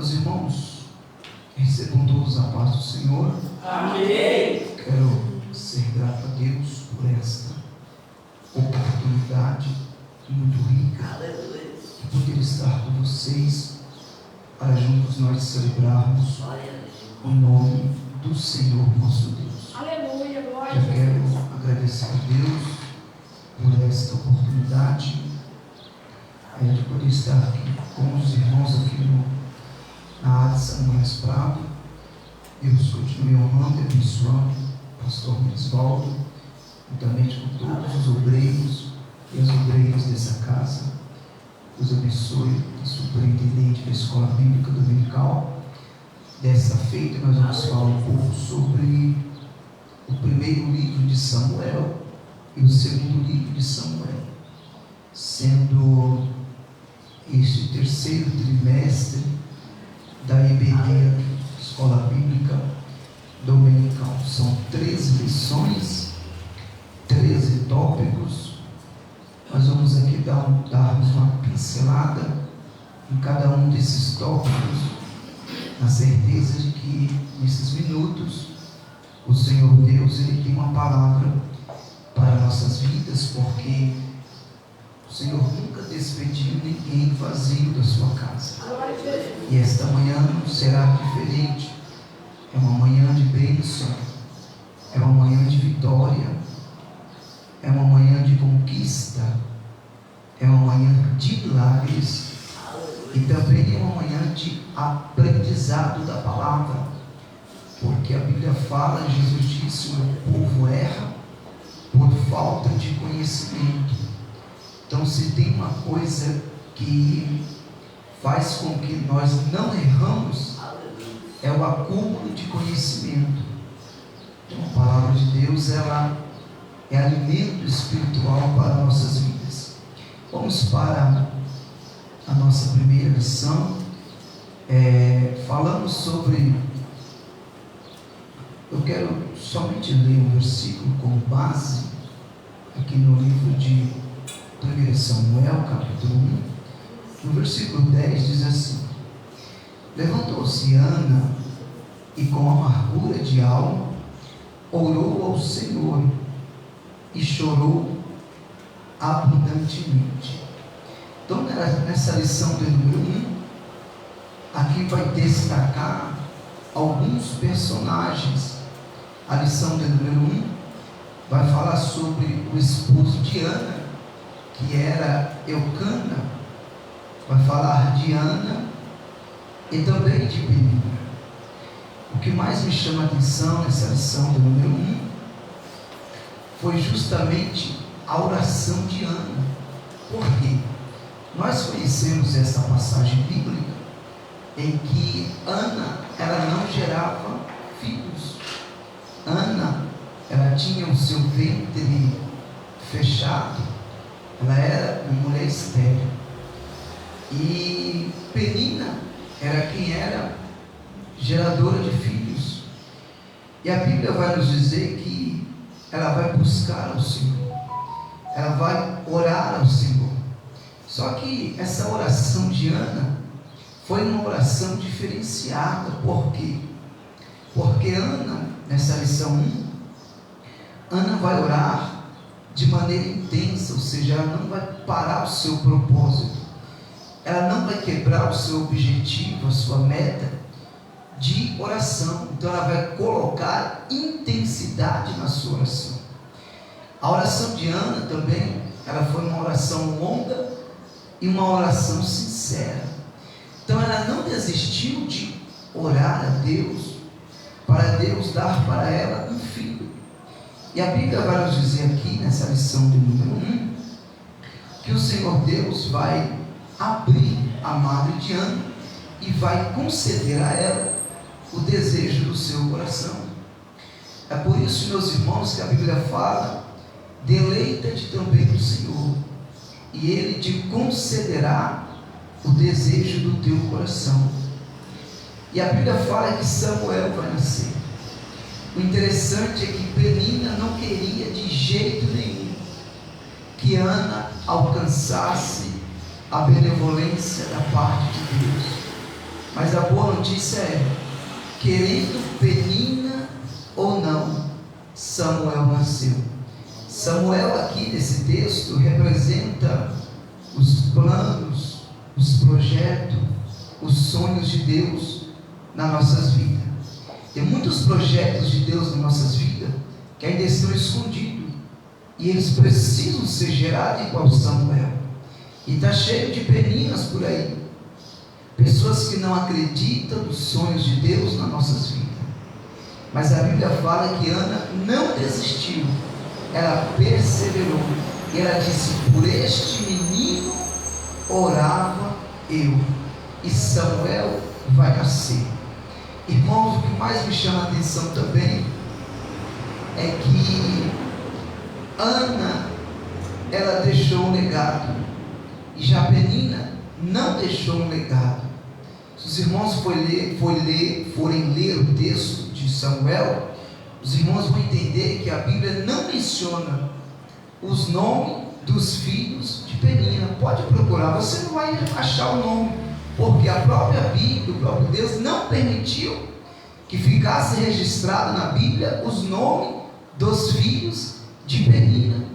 Meus irmãos, recebam todos a paz do Senhor. Amém. Quero ser grato a Deus por esta oportunidade muito rica de poder estar com vocês para juntos nós celebrarmos o nome do Senhor nosso Deus. Aleluia, glória a Já Deus. quero agradecer a Deus por esta oportunidade de poder estar aqui com os irmãos aqui na área de São Luís Prado. Deus continue honrando e abençoando o pastor Merisvaldo, juntamente com todos os obreiros e as obreiras dessa casa. Deus abençoe a superintendente da Escola Bíblica Dominical. Dessa feita nós vamos falar um pouco sobre o primeiro livro de Samuel e o segundo livro de Samuel, sendo este terceiro trimestre da EBD, Escola Bíblica Dominical. São 13 lições, 13 tópicos. Nós vamos aqui darmos uma pincelada em cada um desses tópicos, na certeza de que nesses minutos o Senhor Deus, Ele tem uma palavra para nossas vidas, porque o Senhor nunca despediu ninguém vazio da sua casa. E esta manhã não será diferente. É uma manhã de bênção, é uma manhã de vitória, é uma manhã de conquista, é uma manhã de milagres e também é uma manhã de aprendizado da palavra, porque a Bíblia fala, Jesus disse: o meu povo erra por falta de conhecimento. Então, se tem uma coisa que faz com que nós não erramos, é o acúmulo de conhecimento. Então, a palavra de Deus, ela é alimento espiritual para nossas vidas. Vamos para a nossa primeira lição. Falamos sobre... Eu quero somente ler um versículo como base, aqui no livro de 1 Samuel, capítulo 1. No versículo 10 diz assim: levantou-se Ana e com amargura de alma orou ao Senhor e chorou abundantemente. Então, nessa lição do número 1, aqui vai destacar alguns personagens. A lição do número 1 vai falar sobre o esposo de Ana, que era Eucana. Vai falar de Ana e também de Penina. O que mais me chama a atenção nessa lição do número 1 foi justamente a oração de Ana. Por quê? Nós conhecemos essa passagem bíblica em que Ana, ela não gerava filhos. Ana, ela tinha o seu ventre fechado, ela era uma mulher estéril. E Penina era quem era geradora de filhos. E a Bíblia vai nos dizer que ela vai buscar ao Senhor, ela vai orar ao Senhor. Só que essa oração de Ana foi uma oração diferenciada. Por quê? Porque Ana, nessa lição 1, Ana vai orar de maneira intensa, ou seja, ela não vai parar o seu propósito, ela não vai quebrar o seu objetivo, a sua meta de oração. Então ela vai colocar intensidade na sua oração. A oração de Ana também, ela foi uma oração longa e uma oração sincera. Então ela não desistiu de orar a Deus, para Deus dar para ela um filho. E a Bíblia vai nos dizer aqui, nessa lição do número 1, que o Senhor Deus vai abrir a madre de Ana e vai conceder a ela o desejo do seu coração. É por isso, meus irmãos, que a Bíblia fala: deleita-te também no Senhor, e Ele te concederá o desejo do teu coração. E a Bíblia fala que Samuel vai nascer. O interessante é que Penina não queria de jeito nenhum que Ana alcançasse a benevolência da parte de Deus. Mas a boa notícia é, querendo Penina ou não, Samuel nasceu. Samuel aqui nesse texto representa os planos, os projetos, os sonhos de Deus nas nossas vidas. Tem muitos projetos de Deus nas nossas vidas que ainda estão escondidos, e eles precisam ser gerados igual Samuel. E está cheio de peninas por aí, pessoas que não acreditam nos sonhos de Deus nas nossas vidas. Mas a Bíblia fala que Ana não desistiu, ela perseverou, e ela disse: por este menino orava eu, e Samuel vai nascer. Irmãos, o que mais me chama a atenção também é que Ana, ela deixou um legado, e já Penina não deixou um legado. Se os irmãos forem ler o texto de Samuel, os irmãos vão entender que a Bíblia não menciona os nomes dos filhos de Penina. Pode procurar, você não vai achar o nome, porque a própria Bíblia, o próprio Deus não permitiu que ficasse registrado na Bíblia os nomes dos filhos de Penina.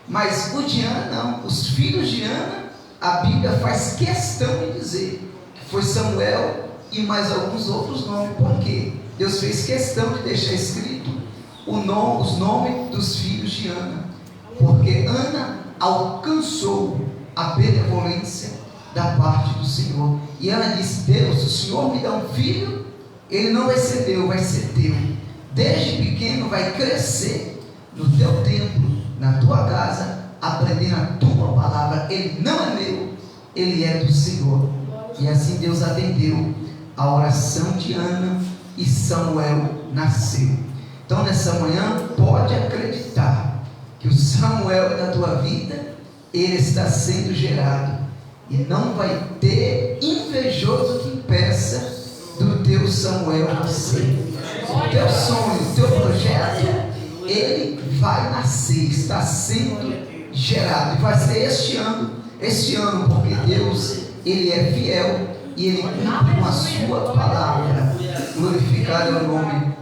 Mas o de Ana não, os filhos de Ana, a Bíblia faz questão de dizer que foi Samuel e mais alguns outros nomes. Por quê? Deus fez questão de deixar escrito os nomes dos filhos de Ana, porque Ana alcançou a benevolência da parte do Senhor, e ela disse: Deus, o Senhor me dá um filho, ele não vai ser meu, vai ser teu. Desde pequeno vai crescer no teu templo, na tua casa, aprendendo a tua palavra. Ele não é meu, ele é do Senhor. E assim Deus atendeu a oração de Ana, e Samuel nasceu. Então nessa manhã, pode acreditar que o Samuel da tua vida, ele está sendo gerado, e não vai ter invejoso que impeça do teu Samuel nascer. O teu sonho, o teu projeto, ele vai nascer, está sendo gerado, e vai ser este ano, porque Deus, ele é fiel, e ele cumpre com a sua palavra. Glorificado é o nome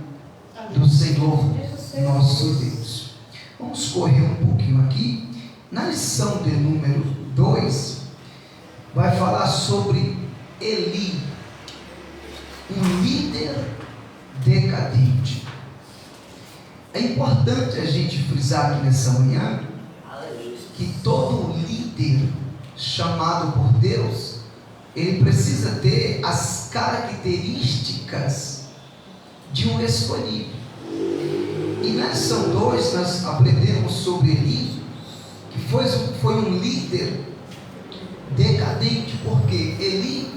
do Senhor nosso Deus. Vamos correr um pouquinho aqui. Na lição de número 2, vai falar sobre Eli, um líder decadente. É importante a gente frisar aqui nessa manhã que todo líder chamado por Deus, ele precisa ter as características de um escolhido. E na lição 2 nós aprendemos sobre Eli, que foi um líder decadente, porque Eli,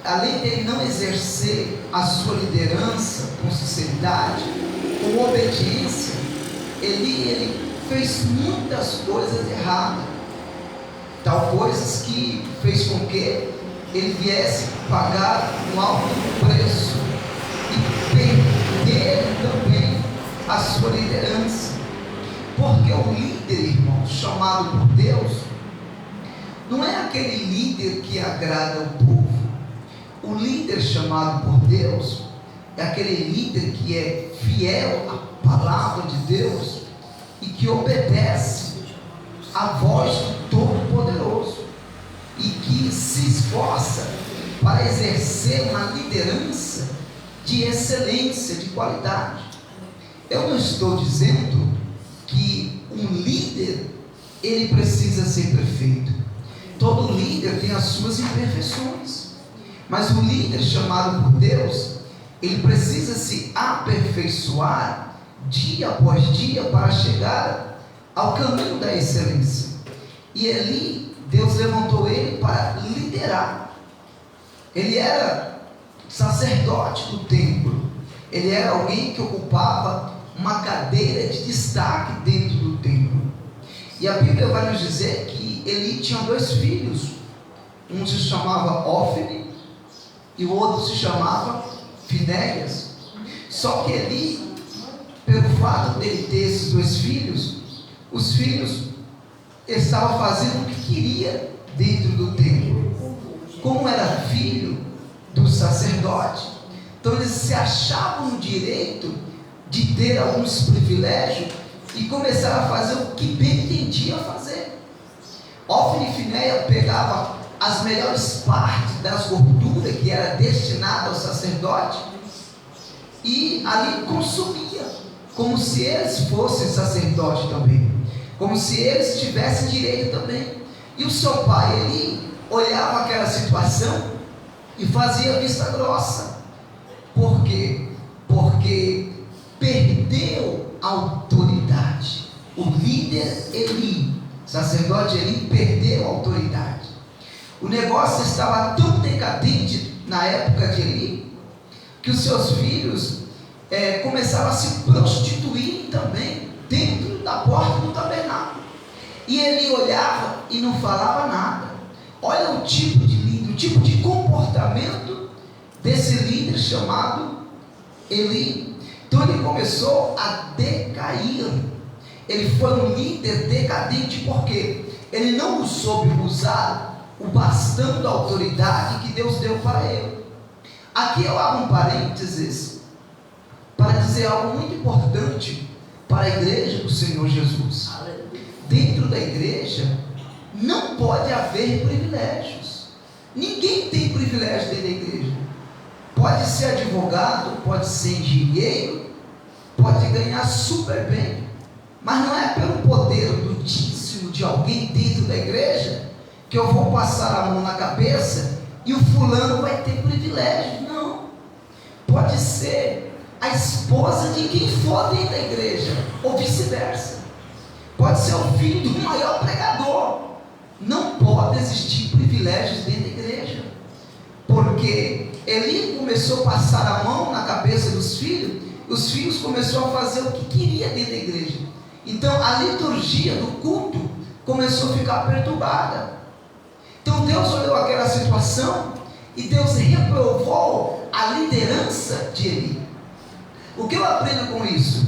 além de ele não exercer a sua liderança com sinceridade, com obediência, ele fez muitas coisas erradas, tal coisas que fez com que ele viesse pagar um alto preço e perder também a sua liderança. Porque o líder, irmão, chamado por Deus, não é aquele líder que agrada o povo. O líder chamado por Deus é aquele líder que é fiel à palavra de Deus e que obedece à voz do Todo-Poderoso, e que se esforça para exercer uma liderança de excelência, de qualidade. Eu não estou dizendo que um líder, ele precisa ser perfeito. Todo líder tem as suas imperfeições, mas o líder chamado por Deus, ele precisa se aperfeiçoar dia após dia para chegar ao caminho da excelência. E Eli, Deus levantou ele para liderar. Ele era sacerdote do templo, ele era alguém que ocupava uma cadeira de destaque dentro do templo. E a Bíblia vai nos dizer que Eli tinha 2 filhos, um se chamava Ofni e o outro se chamava Finéias. Só que Eli, pelo fato dele ter esses 2 filhos, os filhos estavam fazendo o que queria dentro do templo. Como era filho do sacerdote, sacerdote. Então eles se achavam no direito de ter alguns privilégios e começaram a fazer o que bem entendiam fazer. Ofni e Finéia pegavam as melhores partes das gorduras que era destinada ao sacerdote e ali consumia, como se eles fossem sacerdote também, como se eles tivessem direito também. E o seu pai, ele olhava aquela situação e fazia vista grossa. Por quê? Porque perdeu a autoridade. O líder Eli, sacerdote Eli, perdeu a autoridade. O negócio estava tão decadente na época de Eli, que os seus filhos começaram a se prostituir também dentro da porta do tabernáculo. E Eli olhava e não falava nada. Olha o tipo de líder, o tipo de comportamento desse líder chamado Eli. Então ele começou a decair. Ele foi um líder decadente porque ele não soube usar o bastão da autoridade que Deus deu para ele. Aqui eu abro um parênteses para dizer algo muito importante para a igreja do Senhor Jesus. Dentro da igreja não pode haver privilégios. Ninguém tem privilégio dentro da igreja. Pode ser advogado, pode ser engenheiro, pode ganhar super bem, mas não é pelo poder do dízimo de alguém dentro da igreja que eu vou passar a mão na cabeça e o fulano vai ter privilégio. Não. Pode ser a esposa de quem for dentro da igreja, ou vice-versa. Pode ser o filho do maior pregador. Não pode existir privilégios dentro da igreja, porque Eli começou a passar a mão na cabeça dos filhos, os filhos começaram a fazer o que queria dentro da igreja. Então a liturgia do culto começou a ficar perturbada. Então Deus olhou aquela situação e Deus reprovou a liderança de Eli. O que eu aprendo com isso?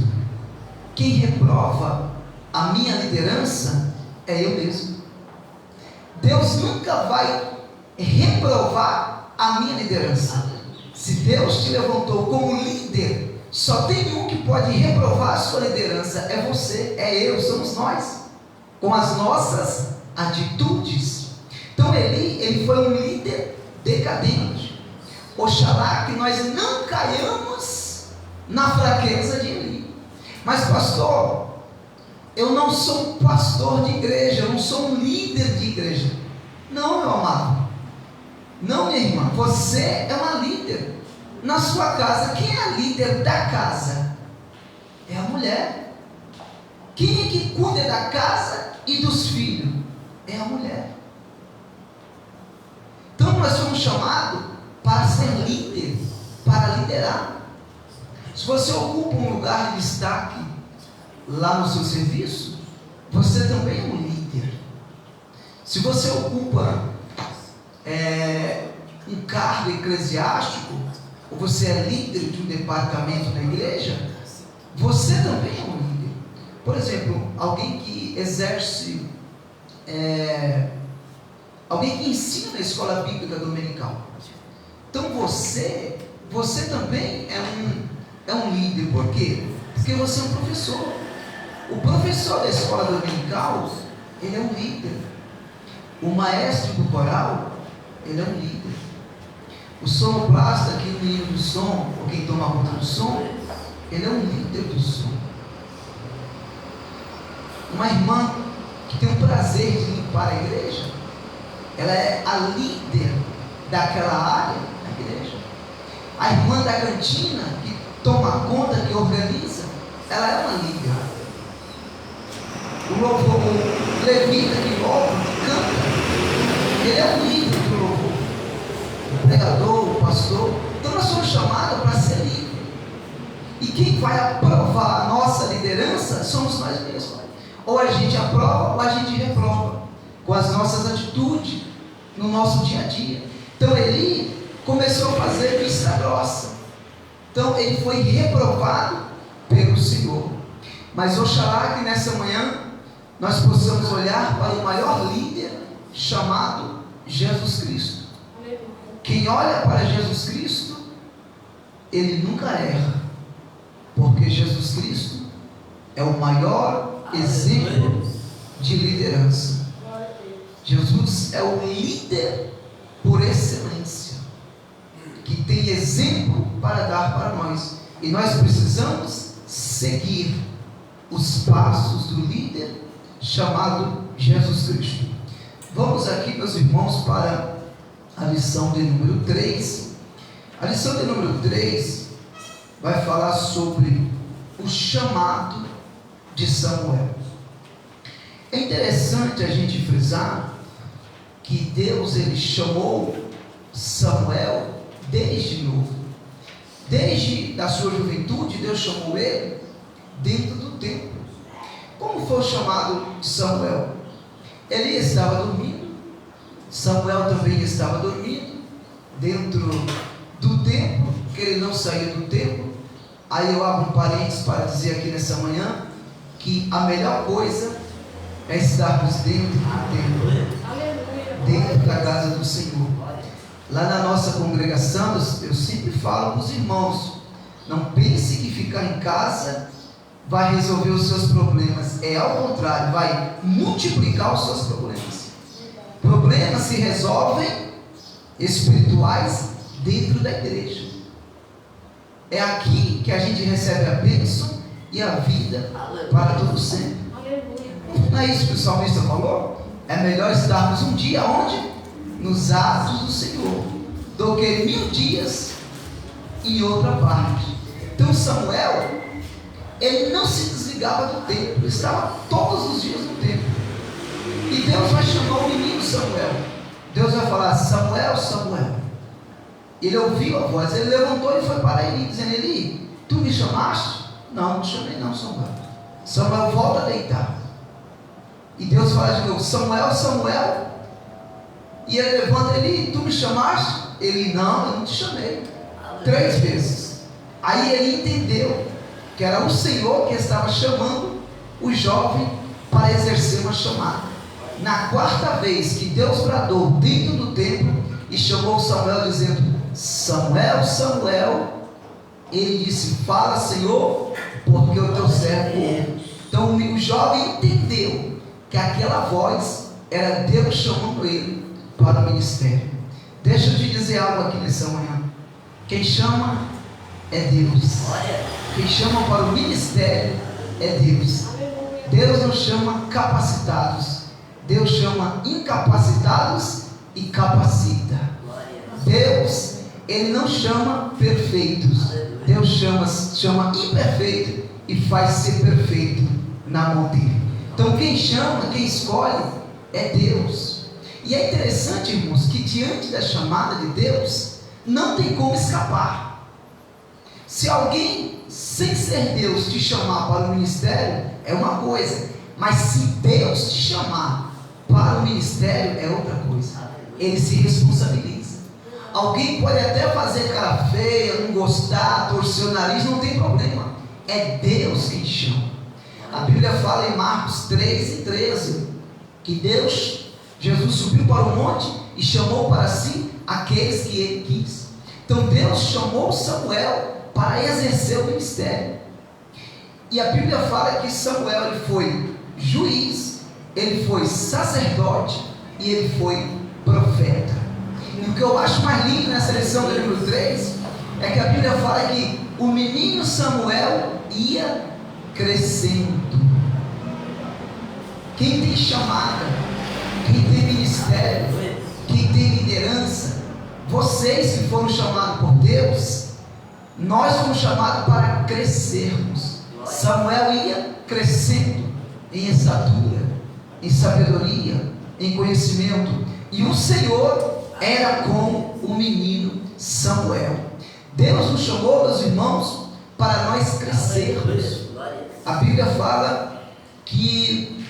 Quem reprova a minha liderança é eu mesmo. Deus nunca vai reprovar a minha liderança. Se Deus te levantou como líder, só tem um que pode reprovar a sua liderança, é você, é eu, somos nós, com as nossas atitudes. Então ele foi um líder decadente. Oxalá que nós não caiamos na fraqueza de Eli. Mas pastor, eu não sou um pastor de igreja, eu não sou um líder de igreja. Não, meu amado, não, minha irmã, você é uma líder na sua casa. Quem é a líder da casa? É a mulher. Quem é que cuida da casa e dos filhos? É a mulher. Então nós somos chamados para ser líder, para liderar. Se você ocupa um lugar de destaque lá no seu serviço, você também é um líder. Se você ocupa um cargo eclesiástico, ou você é líder de um departamento na igreja, você também é um líder. Por exemplo, alguém que exerce, alguém que ensina na escola bíblica dominical. Então você também é um líder. Por quê? Porque você é um professor. O professor da escola dominical, ele é um líder. O maestro do coral, ele é um líder. O sonoplasta, aqui o menino do som, ou quem toma conta do som, ele é um líder do som. Uma irmã que tem o prazer de limpar a igreja, ela é a líder daquela área da igreja. A irmã da cantina, que toma conta, que organiza, ela é uma líder. O levita que louva, que canta, ele é um líder do louvor. O pregador, o pastor. Então nós somos chamados para ser líder. E quem vai aprovar a nossa liderança somos nós mesmos. Ou a gente aprova ou a gente reprova, com as nossas atitudes no nosso dia a dia. Então Eli começou a fazer vista grossa. Então ele foi reprovado pelo Senhor. Mas oxalá que nessa manhã nós possamos olhar para o maior líder chamado Jesus Cristo. Quem olha para Jesus Cristo ele nunca erra, porque Jesus Cristo é o maior exemplo de liderança. Jesus é o líder por excelência, que tem exemplo para dar para nós, e nós precisamos seguir os passos do líder chamado Jesus Cristo. Vamos aqui, meus irmãos, para a lição de número 3. A lição de número 3 vai falar sobre o chamado de Samuel. É interessante a gente frisar que Deus, ele chamou Samuel desde novo. Desde a sua juventude, Deus chamou ele dentro do templo. Como foi chamado Samuel? Ele estava dormindo, Samuel também estava dormindo dentro do templo, que ele não saía do templo. Aí eu abro um parênteses para dizer aqui nessa manhã que a melhor coisa é estarmos dentro do templo, dentro da casa do Senhor. Lá na nossa congregação, eu sempre falo para os irmãos: não pense que ficar em casa vai resolver os seus problemas. É ao contrário, vai multiplicar os seus problemas. Problemas se resolvem espirituais dentro da igreja. É aqui que a gente recebe a bênção e a vida para todo sempre. Não é isso que o salmista falou? É melhor estarmos um dia onde? Nos atos do Senhor, do que 1000 dias em outra parte. Então Samuel, ele não se desligava do templo, estava todos os dias no templo. E Deus vai chamar o menino Samuel. Deus vai falar: Samuel, Samuel. Ele ouviu a voz, ele levantou e foi para Eli, dizendo: Eli, tu me chamaste? Não, não te chamei não, Samuel. Samuel, volta a deitar. E Deus fala de novo: Samuel, Samuel. E ele levanta: Eli, tu me chamaste? Ele: não, eu não te chamei. 3 vezes. Aí ele entendeu que era o Senhor que estava chamando o jovem para exercer uma chamada. Na 4ª vez que Deus bradou dentro do templo e chamou Samuel dizendo: Samuel, Samuel, ele disse: fala, Senhor, porque o teu servo ouve. Então o jovem entendeu que aquela voz era Deus chamando ele para o ministério. Deixa eu te dizer algo aqui nessa manhã: quem chama é Deus. Quem chama para o ministério é Deus. Deus não chama capacitados, Deus chama incapacitados e capacita. Deus, ele não chama perfeitos, Deus chama imperfeito e faz ser perfeito na mão dele. Então quem chama, quem escolhe é Deus. E é interessante, irmãos, que diante da chamada de Deus não tem como escapar. Se alguém sem ser Deus te chamar para o ministério, é uma coisa, mas se Deus te chamar para o ministério, é outra coisa. Ele se responsabiliza. Alguém pode até fazer cara feia, não gostar, torcer o nariz, não tem problema. É Deus quem chama. A Bíblia fala em Marcos 3:13 que Jesus subiu para o monte e chamou para si aqueles que ele quis. Então Deus chamou Samuel para exercer o ministério. E a Bíblia fala que Samuel, ele foi juiz, ele foi sacerdote e ele foi profeta. E o que eu acho mais lindo nessa lição do número 3 é que a Bíblia fala que o menino Samuel ia crescendo. Quem tem chamada, quem tem ministério, quem tem liderança, vocês que foram chamados por Deus, nós fomos chamados para crescermos. Samuel ia crescendo em estatura, em sabedoria, em conhecimento, e o Senhor era com o menino Samuel. Deus nos chamou, meus irmãos, para nós crescermos. A Bíblia fala que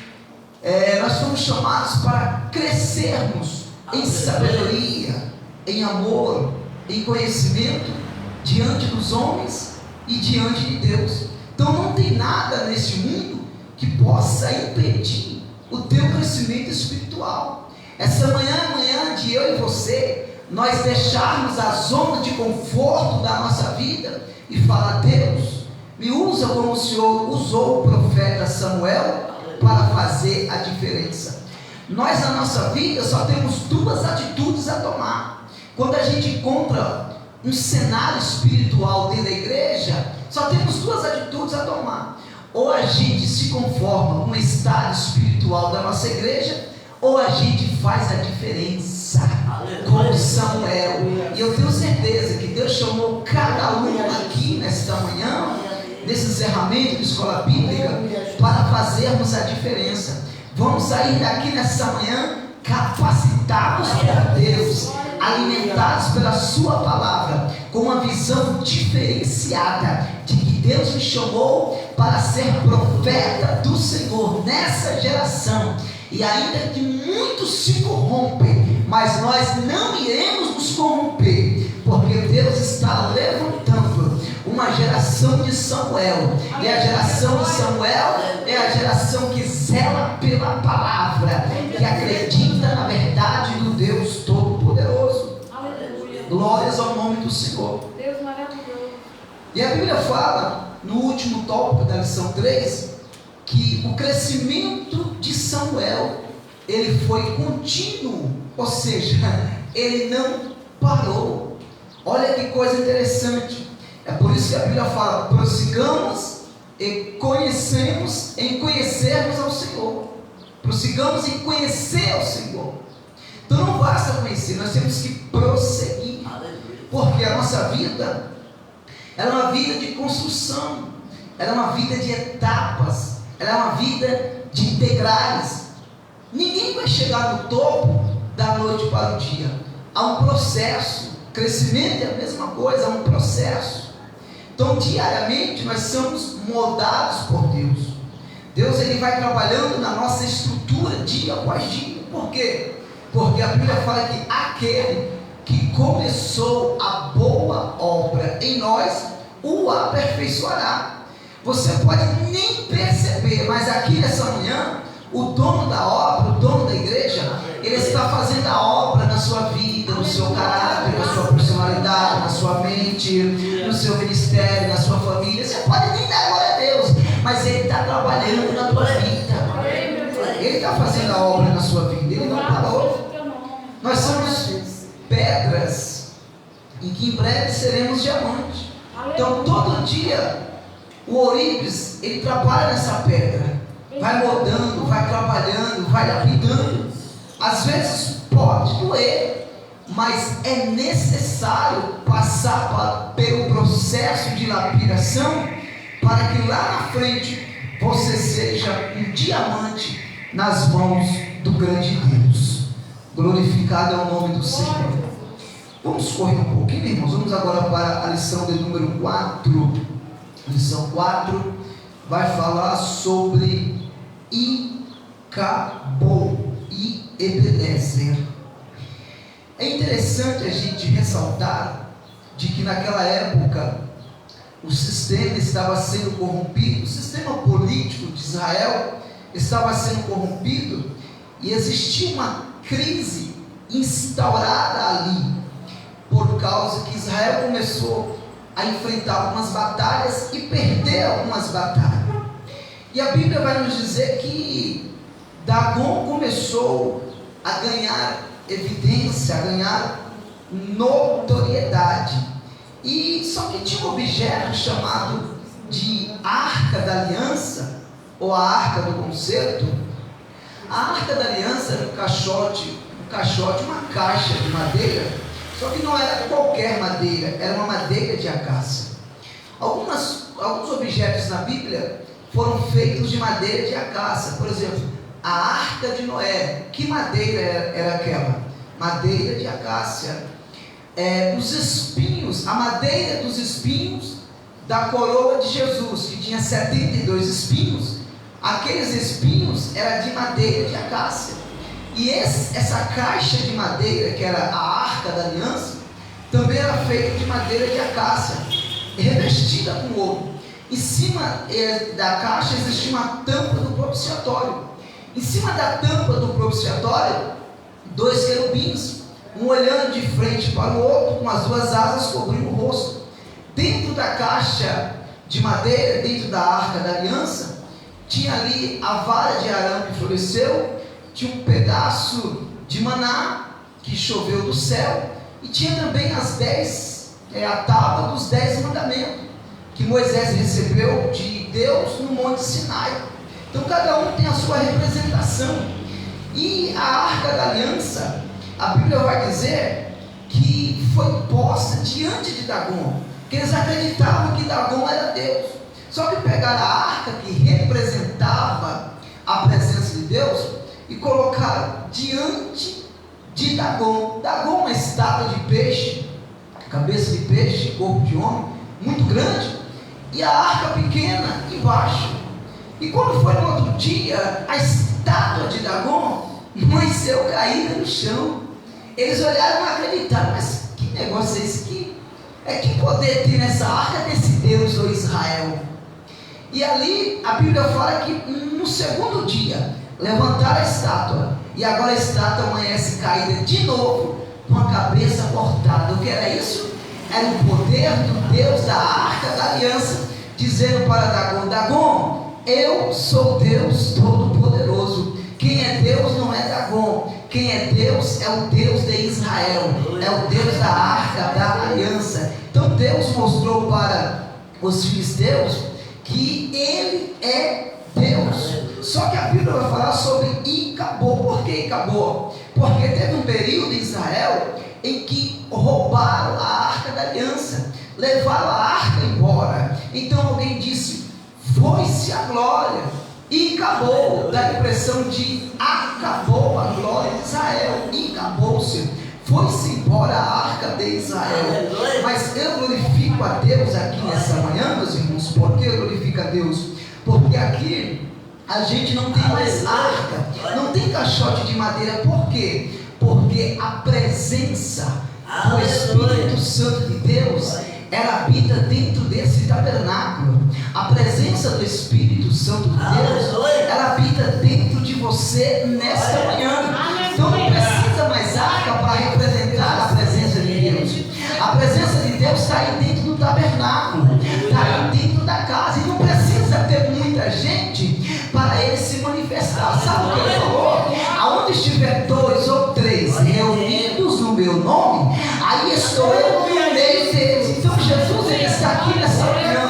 nós somos chamados para crescermos em sabedoria, em amor, em conhecimento, diante dos homens e diante de Deus. Então não tem nada neste mundo que possa impedir o teu crescimento espiritual. Essa manhã é manhã de eu e você, nós deixarmos a zona de conforto da nossa vida vida e fala: Deus, me usa como o Senhor usou o profeta Samuel para fazer a diferença. Nós na nossa vida só temos duas atitudes a tomar. Quando a gente encontra um cenário espiritual dentro da igreja, só temos duas atitudes a tomar: ou a gente se conforma com o estado espiritual da nossa igreja, ou a gente faz a diferença, como Samuel. E eu tenho certeza que Deus chamou cada um aqui nesta manhã, nesse encerramento de escola bíblica, para fazermos a diferença. Vamos sair daqui nessa manhã capacitados por Deus, alimentados pela sua palavra, com uma visão diferenciada de que Deus me chamou para ser profeta do Senhor nessa geração. E ainda que muitos se corrompem, mas nós não iremos nos corromper, porque Deus está levantando uma geração de Samuel. E a geração de Samuel é a geração que zela pela palavra, que acredita na verdade do Deus Todo-Poderoso. Glórias ao nome do Senhor. Deus maravilhoso. E a Bíblia fala, no último tópico da lição 3, que o crescimento de Samuel, ele foi contínuo, ou seja, ele não parou. Olha que coisa interessante. É por isso que a Bíblia fala: prossigamos em conhecermos ao Senhor. Prossigamos em conhecer ao Senhor. Então não basta conhecer, nós temos que prosseguir. Porque a nossa vida, ela é uma vida de construção, ela é uma vida de etapas, ela é uma vida de degraus. Ninguém vai chegar no topo da noite para o dia. Há um processo. Crescimento é a mesma coisa, há um processo. Então diariamente nós somos moldados por Deus. Deus, ele vai trabalhando na nossa estrutura dia após dia. Por quê? Porque a Bíblia fala que aquele que começou a boa obra em nós o aperfeiçoará. Você pode nem perceber, mas aqui nessa manhã, o dono da obra, o dono da igreja, ele está fazendo a obra na sua vida, no seu caráter, na sua personalidade, na sua mente, no seu ministério, na sua família. Você pode nem dar glória a Deus, mas ele está trabalhando na tua vida. Ele está fazendo a obra na sua vida, ele não parou. Nós somos pedras em que em breve seremos diamantes. Então todo dia o ourives, ele trabalha nessa pedra, vai moldando, vai trabalhando, vai lapidando. Às vezes pode doer, mas é necessário passar pelo processo de lapidação, para que lá na frente você seja um diamante nas mãos do grande Deus. Glorificado é o nome do Senhor. Vamos correr um pouquinho, irmãos. Vamos agora para a lição de número 4. Lição 4 vai falar sobre Icabod e Ebenezer. É interessante a gente ressaltar de que naquela época o sistema estava sendo corrompido, o sistema político de Israel estava sendo corrompido, e existia uma crise instaurada ali, por causa que Israel começou a enfrentar algumas batalhas e perder algumas batalhas. E a Bíblia vai nos dizer que Dagon começou a ganhar evidência, a ganhar notoriedade. E só que tinha um objeto chamado de Arca da Aliança, ou a Arca do Concerto. A Arca da Aliança era um caixote, uma caixa de madeira, só que não era qualquer madeira, era uma madeira de acácia. Alguns objetos na Bíblia foram feitos de madeira de acácia. Por exemplo, a Arca de Noé, que madeira era aquela? Madeira de acácia. Os espinhos, a madeira dos espinhos da coroa de Jesus, que tinha 72 espinhos, aqueles espinhos eram de madeira de acácia. E essa caixa de madeira, que era a Arca da Aliança, também era feita de madeira de acácia, revestida com ouro. Em cima da caixa existia uma tampa do propiciatório. Em cima da tampa do propiciatório, 2 querubins, um olhando de frente para o outro, com as 2 asas cobrindo o rosto. Dentro dentro da caixa de madeira, dentro da arca da aliança, tinha ali a vara de Arão que floresceu, tinha um pedaço de maná que choveu do céu, e tinha também a tábua dos 10 mandamentos, que Moisés recebeu de Deus no Monte Sinai. Então cada um tem a sua representação. E a arca da aliança, a Bíblia vai dizer que foi posta diante de Dagon, que eles acreditavam que Dagon era Deus. Só que pegaram a arca que representava a presença de Deus e colocaram diante de Dagon. Dagon, uma estátua de peixe, cabeça de peixe, corpo de homem, muito grande, e a arca pequena embaixo. E quando foi no outro dia, a estátua de Dagon amanheceu caída no chão. Eles olharam e não acreditaram, mas que negócio é esse? Que poder tem nessa arca desse Deus, ô Israel? E ali a Bíblia fala que no segundo dia levantaram a estátua, e agora a estátua amanhece caída de novo, com a cabeça cortada. O que era isso? Era o poder do Deus da arca da aliança, dizendo para Dagon: Dagon, eu sou Deus Todo-Poderoso. Quem é Deus não é Dagon, quem é Deus é o Deus de Israel, é o Deus da arca da aliança. Então Deus mostrou para os filisteus que Ele é Deus. Só que a Bíblia vai falar sobre Icabô. Por que Icabô? Porque teve um período em Israel em que roubaram a arca da aliança, levaram a arca embora. Então alguém disse: foi-se a glória, e acabou, da impressão de acabou a glória de Israel, e acabou-se, foi-se embora a arca de Israel. Mas eu glorifico a Deus aqui nessa manhã, meus irmãos. Por que eu glorifico a Deus? Porque aqui a gente não tem mais arca, não tem caixote de madeira. Por quê? Porque a presença do Espírito Santo de Deus, ela habita dentro desse tabernáculo. A presença do Espírito Santo de Deus, ela habita dentro de você nesta manhã. Então não precisa mais arca para representar a presença de Deus. A presença de Deus está aí dentro do tabernáculo, está aí dentro da casa, e não precisa ter muita gente para ele se manifestar. Sabe o que ele falou? Aonde estiver 2 ou 3 reunidos no meu nome, aí estou eu no meio deles. Então Jesus, ele está aqui nessa manhã.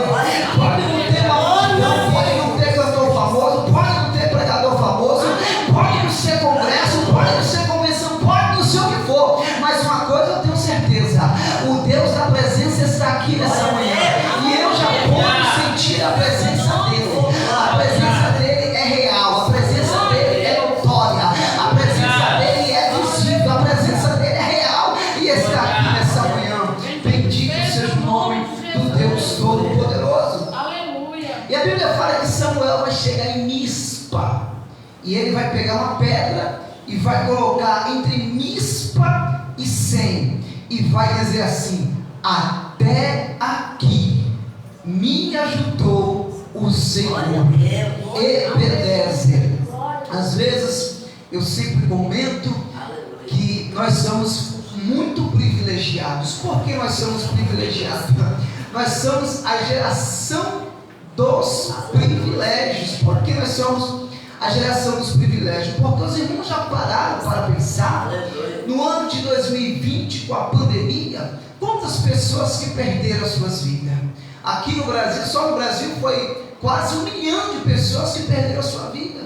Pode não ter uma multidão, pode não ter cantor famoso, pode não ter pregador famoso, pode não ser congresso, pode não ser convenção, pode não ser o que for, mas uma coisa eu tenho certeza: o Deus da presença está aqui nessa manhã, e eu já posso sentir a presença dele. A presença dele é real, a presença dele é notória, a presença dele é visível, a presença dele é real e está aqui nessa manhã. Bendito seja o nome do Deus Todo-Poderoso. Aleluia. E a Bíblia fala que Samuel vai chegar em Mispa, e ele vai pegar uma pedra e vai colocar entre Mispa e Sem, e vai dizer assim: até aqui me ajudou o Senhor. Ebenezer. Às vezes eu sempre comento que nós somos muito privilegiados. Por que nós somos privilegiados? Nós somos a geração dos privilégios. Por que nós somos a geração dos privilégios? Porque os irmãos já pararam para pensar no ano de 2020, com a pandemia, quantas pessoas que perderam as suas vidas. Aqui no Brasil, só no Brasil foi quase 1 milhão de pessoas que perderam a sua vida.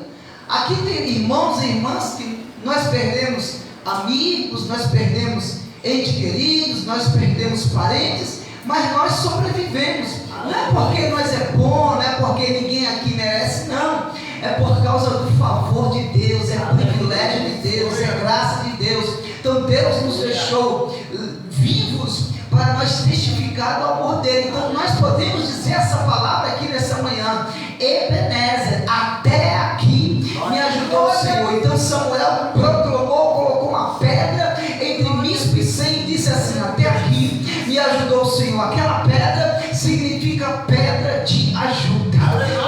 Aqui tem irmãos e irmãs que nós perdemos amigos, nós perdemos entes queridos, nós perdemos parentes, mas nós sobrevivemos. Não é porque nós é bom, não é porque ninguém aqui merece, não. É por causa do favor de Deus, é privilégio de Deus, é graça de Deus. Então Deus nos deixou vivos para nós testificar do amor dele. Então nós podemos dizer essa palavra aqui nessa manhã: Ebenezer, até aqui me ajudou o Senhor. Então Samuel proclamou, colocou uma pedra entre Mispa e Sem e disse assim: até aqui me ajudou o Senhor. Aquela pedra significa pedra de ajuda.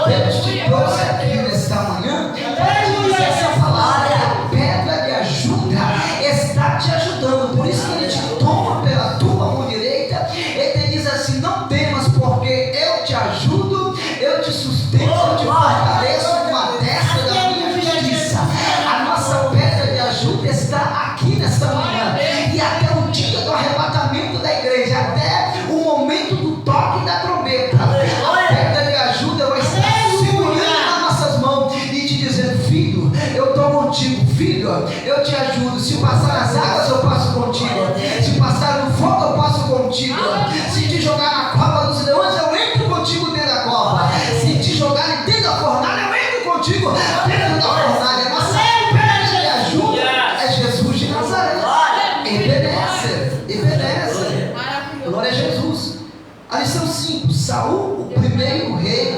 Deus te trouxe aqui nesta manhã para dizer essa palavra: a pedra de ajuda está te ajudando. Por isso que ele te toma pela tua mão direita, ele te diz assim: não temas, 5, Saul, o primeiro rei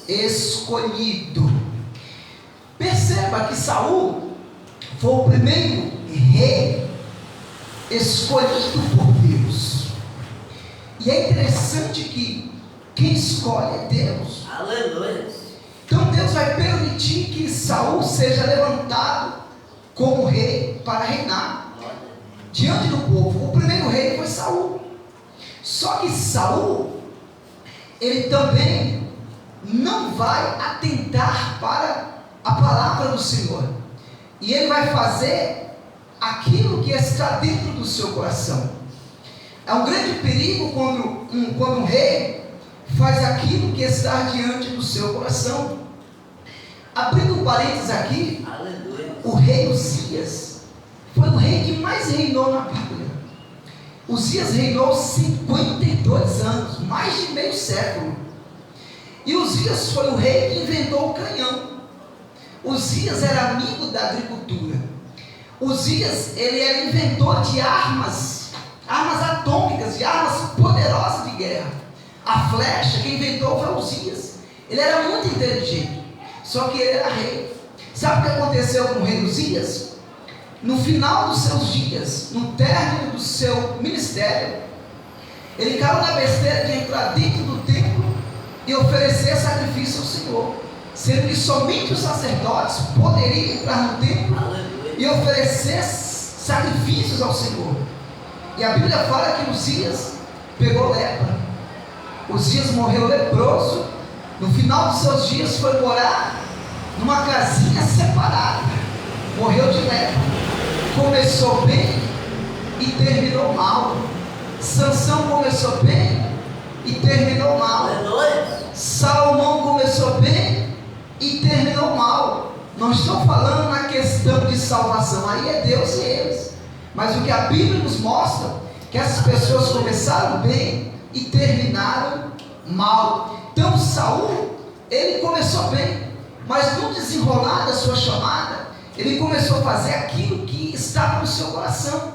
escolhido. Perceba que Saul foi o primeiro rei escolhido por Deus. E é interessante que quem escolhe é Deus. Aleluia. Então Deus vai permitir que Saul seja levantado como rei para reinar diante do povo. O primeiro rei foi Saul. Só que Saul, ele também não vai atentar para a palavra do Senhor. E ele vai fazer aquilo que está dentro do seu coração. É um grande perigo quando um rei faz aquilo que está diante do seu coração. Abrindo um parênteses aqui, o rei Uzias foi o rei que mais reinou na Bíblia. Uzias reinou 52 anos, mais de meio século. E Uzias foi o rei que inventou o canhão. Uzias era amigo da agricultura. Uzias, ele era inventor de armas atômicas, de armas poderosas de guerra. A flecha, quem inventou foi Uzias. Ele era muito inteligente, só que ele era rei. Sabe o que aconteceu com o rei Uzias? No final dos seus dias, no término do seu ministério, ele caiu na besteira de entrar dentro do templo e oferecer sacrifício ao Senhor, sendo que somente os sacerdotes poderiam entrar no templo e oferecer sacrifícios ao Senhor. E a Bíblia fala que Uzias pegou lepra. Uzias morreu leproso. No final dos seus dias foi morar numa casinha separada. Morreu de lepra. Começou bem e terminou mal. Sansão começou bem e terminou mal. Salomão começou bem e terminou mal. Não estou falando na questão de salvação, aí é Deus e eles. Mas o que a Bíblia nos mostra, que essas pessoas começaram bem e terminaram mal. Então Saul, ele começou bem, mas no desenrolar da sua chamada, ele começou a fazer aquilo que estava no seu coração.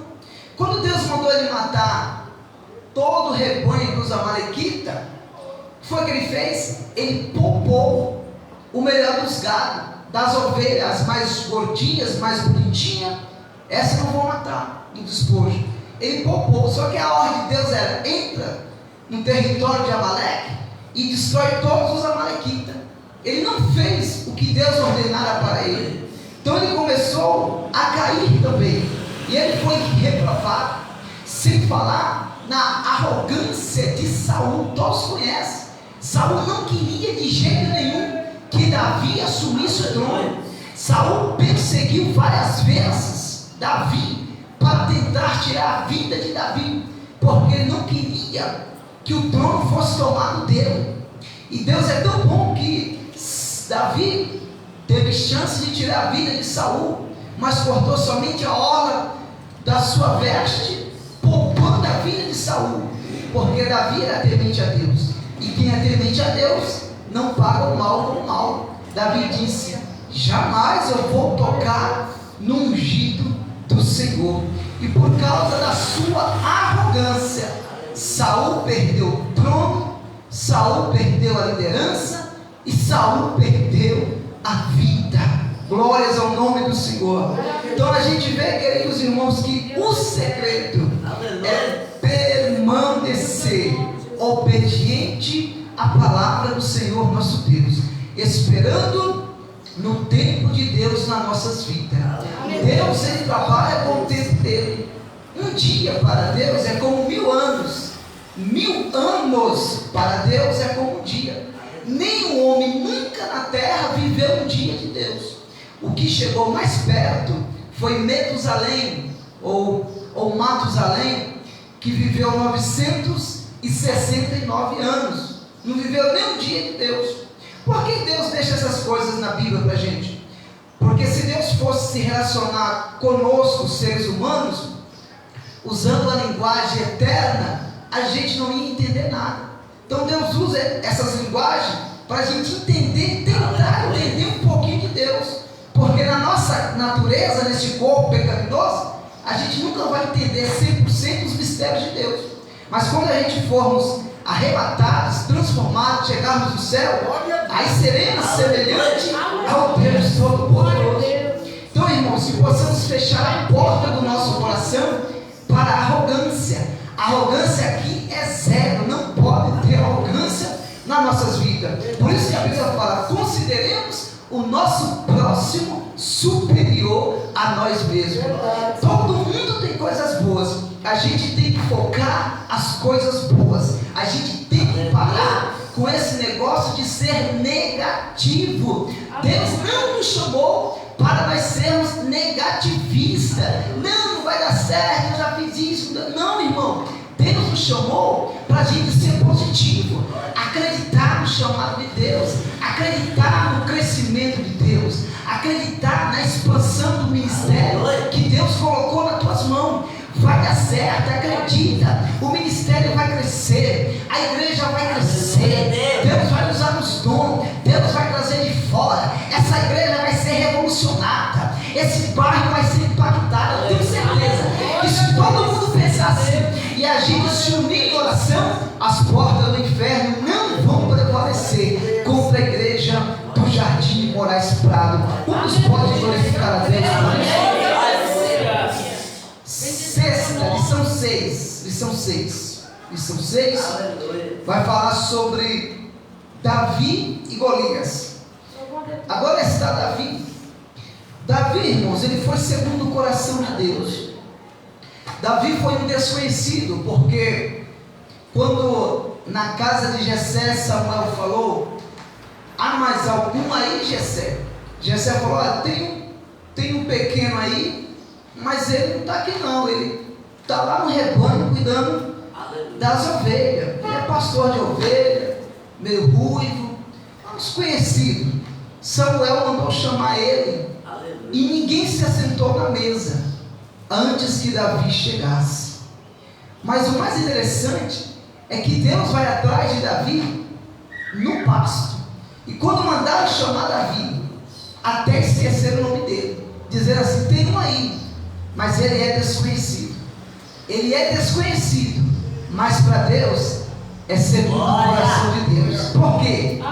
Quando Deus mandou ele matar todo o rebanho dos amalequitas, o que foi que ele fez? Ele poupou o melhor dos gados, das ovelhas mais gordinhas, mais bonitinhas. Essa não vou matar no despojo. Ele poupou, só que a ordem de Deus era: entra no território de Amaleque e destrói todos os amalequitas. Ele não fez o que Deus ordenara para ele. Então ele começou a cair também, e ele foi reprovado. Sem falar na arrogância de Saul. Todos conhecem. Saul não queria de jeito nenhum que Davi assumisse o trono. Saul perseguiu várias vezes Davi para tentar tirar a vida de Davi, porque ele não queria que o trono fosse tomado dele. E Deus é tão bom que Davi teve chance de tirar a vida de Saul, mas cortou somente a orla da sua veste, poupando a vida de Saul, porque Davi era temente a Deus, e quem é temente a Deus não paga o mal com o mal. Davi disse: jamais eu vou tocar no ungido do Senhor. E por causa da sua arrogância, Saul perdeu o trono, Saul perdeu a liderança e Saul perdeu a vida. Glórias ao nome do Senhor. Então a gente vê, queridos irmãos, que o segredo é permanecer obediente à palavra do Senhor nosso Deus, esperando no tempo de Deus nas nossas vidas. Deus, ele trabalha com o tempo dele. Um dia para Deus é como 1000 anos. 1000 anos para Deus é como um dia. Nenhum homem nunca na terra viveu um dia de Deus. O que chegou mais perto foi Metusalém, ou Matusalém, que viveu 969 anos. Não viveu nem um dia de Deus. Por que Deus deixa essas coisas na Bíblia para a gente? Porque se Deus fosse se relacionar conosco, seres humanos, usando a linguagem eterna, a gente não ia entender nada. Então Deus usa essas linguagens para a gente entender, tentar entender um pouquinho de Deus. Porque na nossa natureza, nesse corpo pecaminoso, a gente nunca vai entender 100% os mistérios de Deus. Mas quando a gente formos arrebatados, transformados, chegarmos no céu, aí seremos semelhantes ao Deus Todo-Poderoso. Então, irmãos, que possamos fechar a porta do nosso coração para a arrogância. A arrogância aqui é zero, não pode ter arrogância nas nossas vidas. Por isso que a Bíblia fala: consideremos o nosso próximo superior a nós mesmos. Todo mundo tem coisas boas, a gente tem que focar as coisas boas. A gente tem que parar com esse negócio de ser negativo. Deus não nos chamou para nós sermos negativistas. Não vai dar certo, eu já fiz isso. Não, irmão, Deus nos chamou para a gente ser positivo, acreditar no chamado de Deus, acreditar no crescimento de Deus, acreditar na expansão do ministério que Deus colocou nas tuas mãos. Vai dar certo, acredita. O ministério vai crescer, a igreja vai crescer, Deus vai usar os dons, Deus vai trazer de fora. Essa igreja vai ser revolucionada, esse bairro vai ser impactado. Eu tenho certeza que se todo mundo pensar assim e a gente se unir em oração, as portas do inferno não vão prevalecer contra a igreja do Jardim Moraes Prado. Quantos podem glorificar a Deus por isso? Sexta, lição 6 vai falar sobre Davi e Golias. Agora está Davi, irmãos, ele foi segundo o coração de Deus. Davi foi um desconhecido, porque quando na casa de Jessé, Samuel falou: há mais algum aí, Jessé? Jessé falou: tem um pequeno aí, mas ele não está aqui não, ele está lá no rebanho cuidando das ovelhas. Ele é pastor de ovelha, meio ruivo, é um desconhecido. Samuel mandou chamar ele, e ninguém se assentou na mesa antes que Davi chegasse. Mas o mais interessante é que Deus vai atrás de Davi no pasto, e quando mandaram chamar Davi, até esquecer o nome dele, dizer assim: tem um aí, mas ele é desconhecido. Ele é desconhecido, mas para Deus é segundo o coração de Deus. Por quê?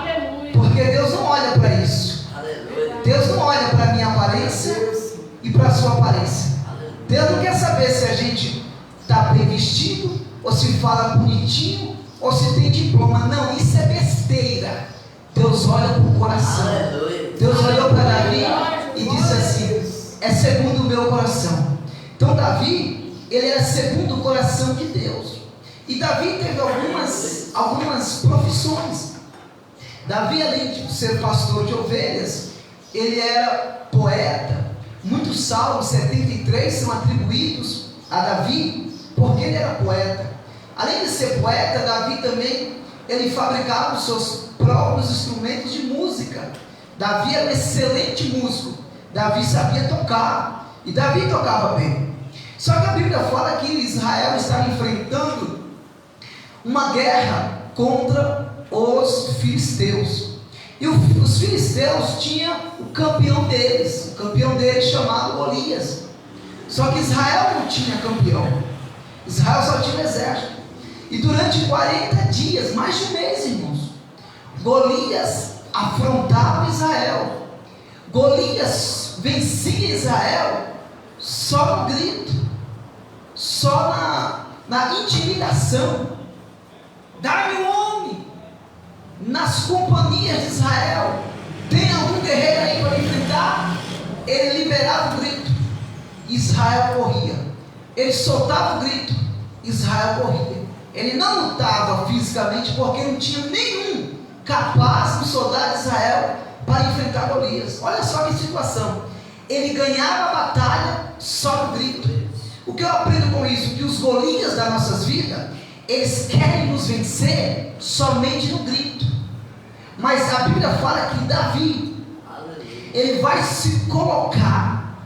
Porque Deus não olha para isso. Deus não olha para a minha aparência e para a sua aparência. Deus não quer saber se a gente está bem vestido, ou se fala bonitinho, ou se tem diploma. Não, isso é besteira. Deus olha para o coração. Deus olhou para Davi e disse assim: é segundo o meu coração. Então Davi, ele era segundo o coração de Deus. E Davi teve algumas profissões. Davi, além de ser pastor de ovelhas, ele era poeta. Muitos salmos, 73, são atribuídos a Davi, porque ele era poeta. Além de ser poeta, Davi também, ele fabricava os seus próprios instrumentos de música. Davi era um excelente músico. Davi sabia tocar, e Davi tocava bem. Só que a Bíblia fala que Israel estava enfrentando uma guerra contra os filisteus. E os filisteus tinham o campeão deles chamado Golias. Só que Israel não tinha campeão. Israel só tinha um exército. E durante 40 dias, mais de um mês, irmãos, Golias afrontava Israel. Golias vencia Israel só no grito, só na intimidação. Dá-me um homem nas companhias de Israel. Tem algum guerreiro aí para enfrentar? Ele liberava o grito, Israel corria. Ele soltava o grito, Israel corria. Ele não lutava fisicamente, porque não tinha nenhum capaz dos soldados de Israel para enfrentar Golias. Olha só que situação. Ele ganhava a batalha só no grito. O que eu aprendo com isso? Que os Golias das nossas vidas, eles querem nos vencer somente no grito. Mas a Bíblia fala que Davi, ele vai se colocar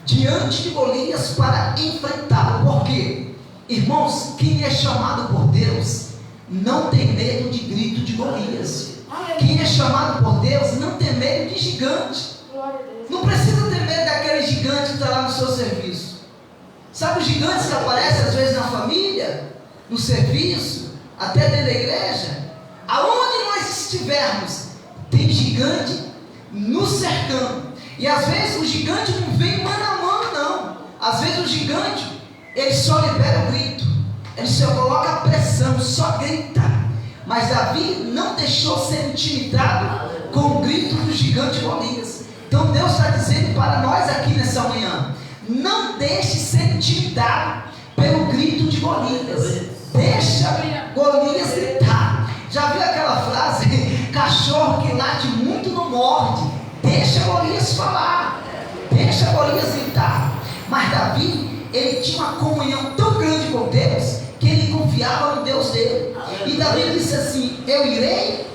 diante de Golias para enfrentá-lo. Por quê? Irmãos, quem é chamado por Deus não tem medo de grito de Golias. Quem é chamado por Deus não tem medo de gigante. Não precisa ter medo daquele gigante que está lá no seu serviço. Sabe os gigantes que aparecem às vezes na família, no serviço, até dentro da igreja, aonde nós estivermos, tem gigante nos cercando. E às vezes o gigante não vem mano a mano, não. Às vezes o gigante, ele só libera o grito, ele só coloca a pressão, só grita. Mas Davi não deixou ser intimidado com o grito do gigante Golias. Então Deus está dizendo para nós aqui nessa manhã: não deixe ser intimidado pelo grito de Golias. Deixa Golias gritar. Já viu aquela frase? Cachorro que late muito não morde. Deixa Golias falar, deixa Golias gritar. Mas Davi, ele tinha uma comunhão tão grande com Deus, que ele confiava no Deus dele. E Davi disse assim: eu irei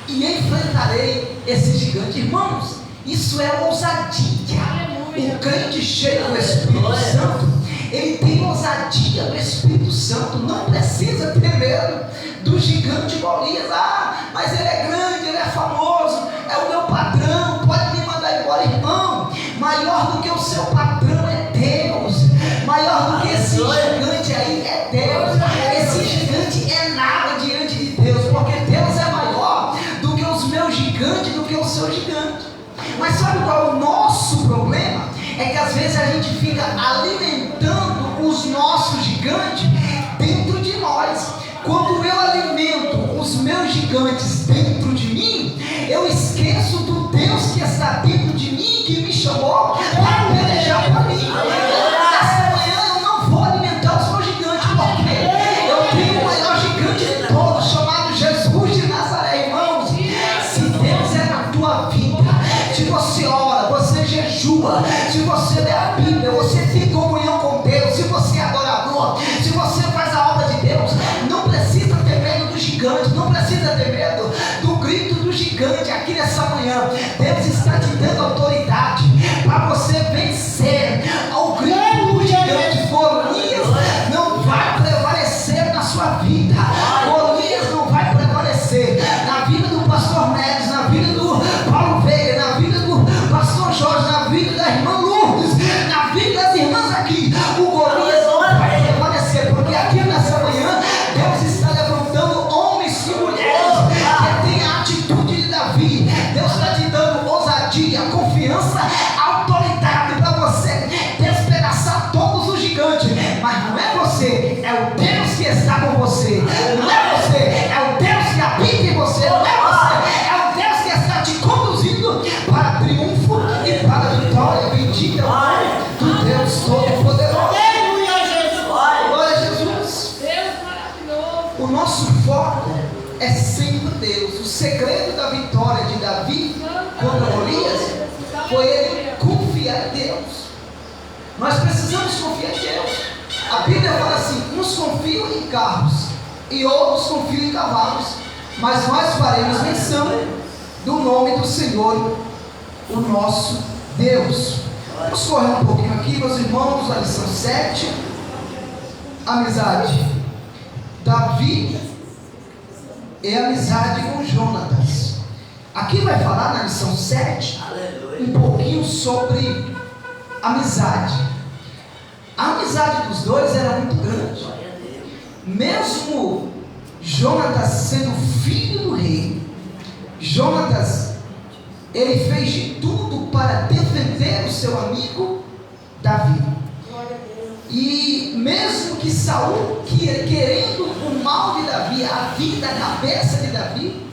e enfrentarei esse gigante. Irmãos, isso é ousadia. O crente cheio do Espírito Santo, ele tem ousadia do Espírito Santo. Não precisa ter medo do gigante Golias. Ah, mas ele é grande, ele é famoso, é o meu patrão, pode me mandar embora. Irmão, maior do que o seu patrão é Deus. Maior do que esse gigante aí é Deus. Esse gigante é nada diante de Deus, porque Deus é maior do que os meus gigantes, do que o seu gigante. Mas sabe qual é o nosso problema? É que às vezes a gente fica alimentando os nossos gigantes dentro de nós. Quando eu alimento os meus gigantes dentro de mim, eu esqueço do Deus que está dentro de mim, que me chamou para pelejar para mim. Essa manhã eu não vou alimentar os meus gigantes, porque eu tenho o maior gigante de todos, chamado Jesus de Nazaré. Irmãos, se Deus é na tua vida, se você ora, você jejua, se você lê a Bíblia, você tem comunhão com Deus, se você é adorador, se você faz a obra de Deus, não precisa ter medo do gigante, não precisa ter medo do grito do gigante aqui nessa manhã. Deus está te dando autoridade para você vencer ao grito do gigante. Golias não vai prevalecer na sua vida. Golias não vai prevalecer na vida do pastor Neves, na vida do Paulo Veiga, na vida do pastor Jorge, na vida da irmã Lourdes, na vida das irmãs aqui. O Golias não vai prevalecer, porque aqui nessa manhã Deus está levantando homens e mulheres que têm a atitude de Davi. Deus está te dando ousadia, confiança, autoridade para você despedaçar todos os gigantes. Mas não é você, é o Deus que está com você. Não é você, é o Deus que habita em você. Não é você, é o Deus que está te conduzindo para triunfo e para vitória. Bendita do Deus Todo-Poderoso. Glória a Jesus. Deus maravilhoso. O nosso foco é sempre Deus. O segredo da vitória de Davi contra Golias foi ele confiar em Deus. Nós precisamos confiar em Deus. A Bíblia fala assim: uns confiam em carros e outros confiam em cavalos, mas nós faremos menção do nome do Senhor, o nosso Deus. Vamos correr um pouquinho aqui, meus irmãos, a lição 7, amizade. Davi é amizade com Jonatas. Aqui vai falar na lição 7 um pouquinho sobre amizade. A amizade dos dois era muito grande. Mesmo Jonatas sendo filho do rei, Jonatas, ele fez de tudo para defender o seu amigo Davi. E mesmo que Saul, querendo o mal de Davi, a vida, a cabeça de Davi,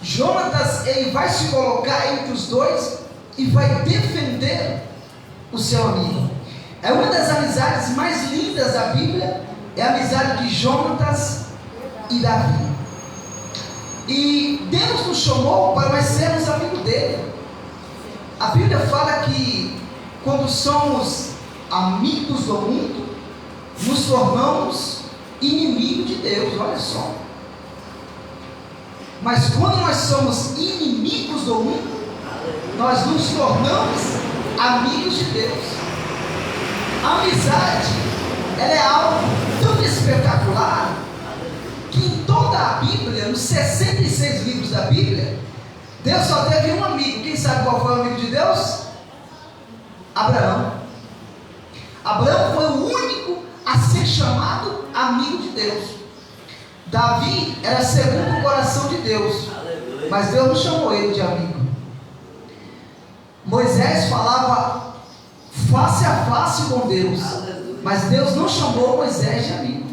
Jonatas, ele vai se colocar entre os dois e vai defender o seu amigo. É uma das amizades mais lindas da Bíblia, é a amizade de Jonatas e Davi. E Deus nos chamou para nós sermos amigos dele. A Bíblia fala que quando somos amigos do mundo, nos tornamos inimigos de Deus. Olha só. Mas quando nós somos inimigos do mundo, nós nos tornamos amigos de Deus. A amizade, ela é algo tão espetacular que em toda a Bíblia, nos 66 livros da Bíblia, Deus só teve um amigo. Quem sabe qual foi o amigo de Deus? Abraão. Abraão foi o único a ser chamado amigo de Deus. Davi era segundo o coração de Deus, mas Deus não chamou ele de amigo. Moisés falava face a face com Deus, mas Deus não chamou Moisés de amigo.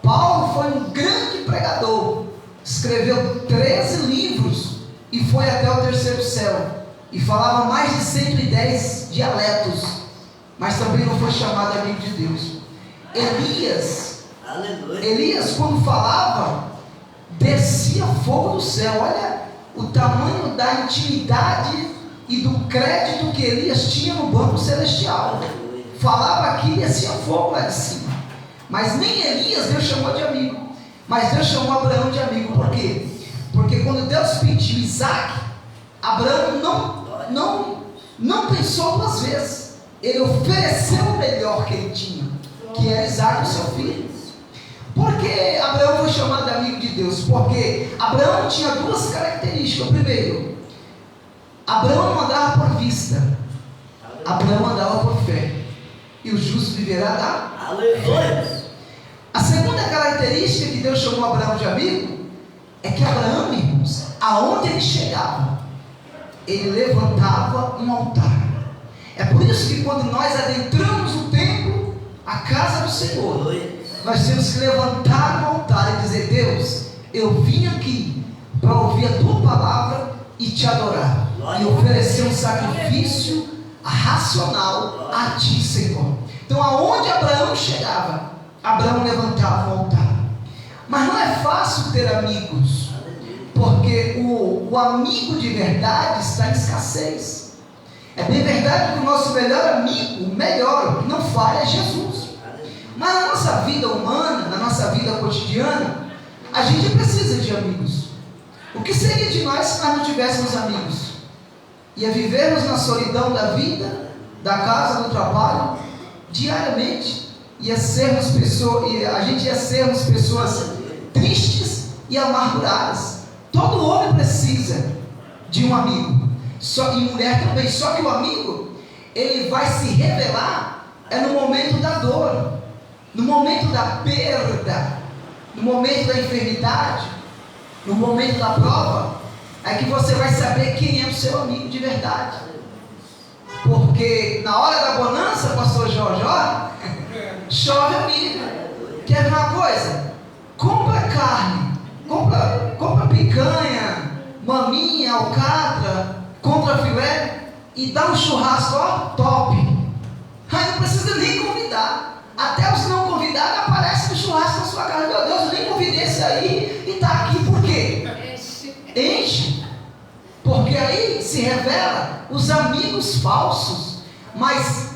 Paulo foi um grande pregador, escreveu 13 livros e foi até o terceiro céu, e falava mais de 110 dialetos, mas também não foi chamado amigo de Deus. Elias, quando falava, descia fogo do céu. Olha o tamanho da intimidade e do crédito que Elias tinha no banco celestial. Falava aqui e descia fogo lá de cima. Mas nem Elias Deus chamou de amigo, mas Deus chamou Abraão de amigo. Por quê? Porque quando Deus pediu Isaac, Abraão não pensou duas vezes. Ele ofereceu o melhor que ele tinha, que era Isaac, o seu filho. Por que Abraão foi chamado de amigo de Deus? Porque Abraão tinha duas características. Primeiro, Abraão não andava por vista, Abraão andava por fé, e o justo viverá da fé. A segunda característica que Deus chamou Abraão de amigo é que Abraão, irmãos, aonde ele chegava, ele levantava um altar. É por isso que quando nós adentramos o templo, a casa do Senhor, nós temos que levantar um altar e dizer: Deus, eu vim aqui para ouvir a tua palavra e te adorar, e oferecer um sacrifício racional a ti, Senhor. Então aonde Abraão chegava, Abraão levantava um altar. Mas não é fácil ter amigos, porque o amigo de verdade está em escassez. É bem verdade que o nosso melhor amigo, o melhor, que não falha, é Jesus. Mas na nossa vida humana, na nossa vida cotidiana, a gente precisa de amigos. O que seria de nós se nós não tivéssemos amigos? Ia vivermos na solidão da vida, da casa, do trabalho, diariamente. A gente ia sermos pessoas tristes e amarguradas. Todo homem precisa de um amigo, e mulher também. Só que o amigo, ele vai se revelar no momento da dor, no momento da perda, no momento da enfermidade, no momento da prova. É que você vai saber quem é o seu amigo de verdade. Porque na hora da bonança, pastor Jorge, chove amigo. Quer ver uma coisa? Compra carne, compra picanha, maminha, alcatra, compra filé e dá um churrasco top. Aí não precisa nem convidar. Até os não convidados aparecem no churrasco na sua casa. Meu Deus, eu nem convidei esse aí e está aqui. Por quê? Enche. Porque aí se revela os amigos falsos. Mas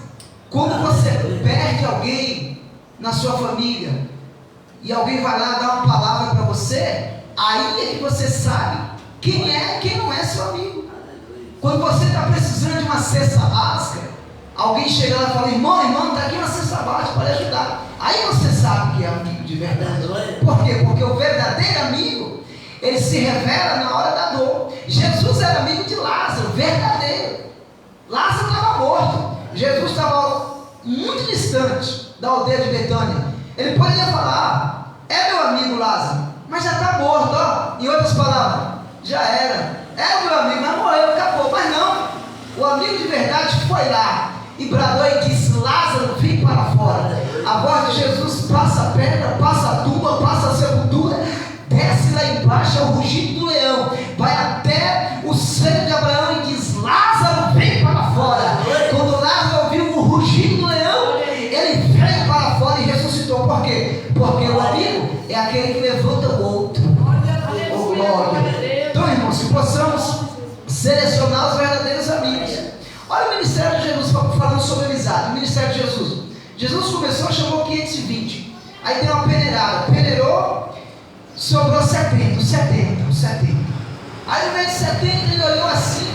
quando você perde alguém na sua família e alguém vai lá dar uma palavra para você, aí é que você sabe quem é e quem não é seu amigo. Quando você está precisando de uma cesta básica, alguém chega lá e fala: irmão, está aqui uma cesta básica para ajudar. Aí você sabe que é amigo de verdade. Por quê? Porque o verdadeiro amigo, ele se revela na hora da dor. Jesus era amigo de Lázaro, verdadeiro. Lázaro estava morto. Jesus estava muito distante da aldeia de Betânia. Ele poderia falar: é meu amigo Lázaro, mas já está morto. Em outras palavras, já era. É o meu amigo, mas morreu, acabou. Mas não, o amigo de verdade foi lá e bradou e disse: Lázaro, vem para fora. A voz de Jesus passa a pedra, passa a tumba, passa a sepultura, desce lá embaixo, é o rugido do leão, vai até o seio de Abraão e diz: Lázaro, vem para fora. Quando Lázaro ouviu o rugido do leão, ele veio para fora e ressuscitou. Por quê? Porque o amigo é aquele que levanta o outro. Oh, glória. Então, irmãos, se possamos selecionar os verdadeiros amigos. Olha o ministério de Jesus falando sobre amizade. O ministério de Jesus. Jesus começou, chamou 520. Aí deu uma peneirada. Peneirou, sobrou 70. Aí no meio de 70 ele olhou assim.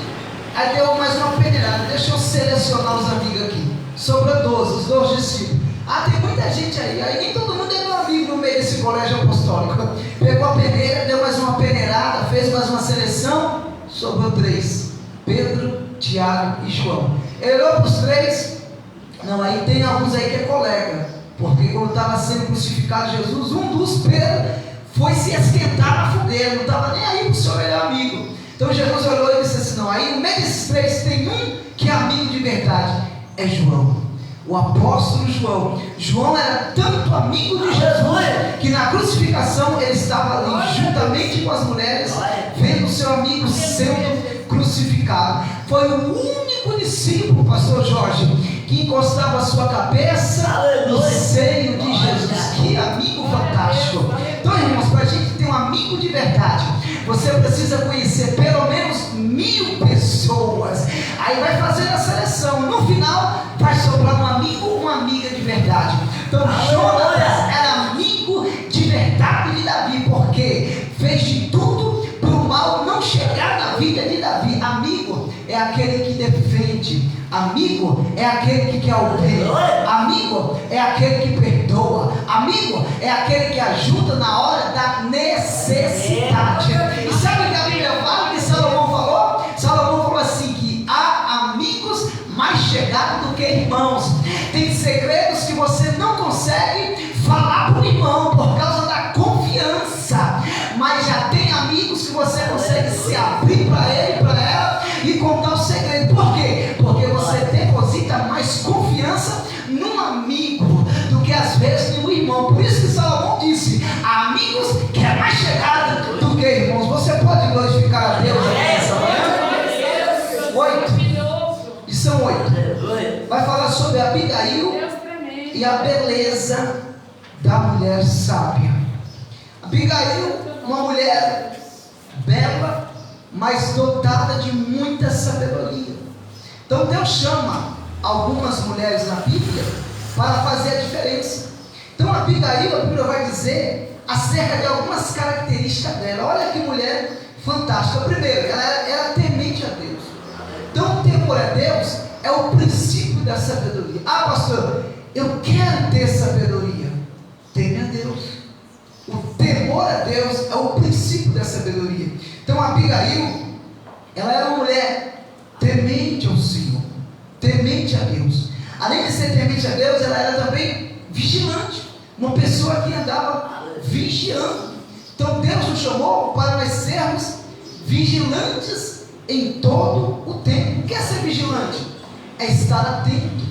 Aí deu mais uma peneirada. Deixa eu selecionar os amigos aqui. Sobrou 12, os 12 discípulos. Tem muita gente aí. Aí nem todo mundo é meu amigo no meio desse colégio apostólico. Pegou a peneira, deu mais uma peneirada, fez mais uma seleção. Sobrou 3. Pedro, Tiago e João. Ele olhou para os 3. Não, aí tem alguns aí que é colega. Porque quando estava sendo crucificado Jesus, um dos Pedro foi se esquentar na fogueira, não estava nem aí para o seu melhor amigo. Então Jesus olhou e disse assim: não, aí no meio desses três tem um que é amigo de verdade, é João, o apóstolo João. João era tanto amigo de Jesus que na crucificação ele estava ali juntamente com as mulheres, vendo o seu amigo sendo crucificado. Foi o único discípulo, pastor Jorge, que encostava a sua cabeça no seio de Jesus. Que amigo fantástico! Então, irmãos, para a gente ter um amigo de verdade, você precisa conhecer pelo menos 1000 pessoas. Aí vai fazendo a seleção. No final vai sobrar um amigo ou uma amiga de verdade. Então Jonas era amigo de verdade de Davi, porque fez de tudo para o mal não chegar na vida de Davi. Amigo é aquele que defende, amigo é aquele que quer o bem, amigo é aquele que perdoa, amigo é aquele que ajuda na hora da necessidade. E sabe o que a Bíblia fala, que Salomão falou? Salomão falou assim, que há amigos mais chegados do que irmãos. Tem segredos que você não consegue falar para o irmão por causa da confiança, mas já tem amigos que você consegue se abrir para ele, para ela e contar o segredo. Por quê? Porque você deposita mais confiança num amigo do que às vezes no irmão. Por isso que Salomão disse: há amigos que é mais chegado do que irmãos. Você pode glorificar a Deus nessa manhã? 8. E são 8. Vai falar sobre Abigail e a beleza da mulher sábia. Abigail, uma mulher bela, mas dotada de muita sabedoria. Então Deus chama algumas mulheres na Bíblia para fazer a diferença. Então Abigail, a Bíblia vai dizer acerca de algumas características dela. Olha que mulher fantástica. Primeiro, ela era temente a Deus. Então o temor a Deus é o princípio da sabedoria. Ah, pastor, eu quero ter sabedoria. Teme a Deus. O temor a Deus é o princípio da sabedoria. Então Abigail, ela era uma mulher temente ao Senhor, temente a Deus. Além de ser temente a Deus, ela era também vigilante, uma pessoa que andava vigiando. Então Deus nos chamou para nós sermos vigilantes em todo o tempo. O que é ser vigilante? É estar atento,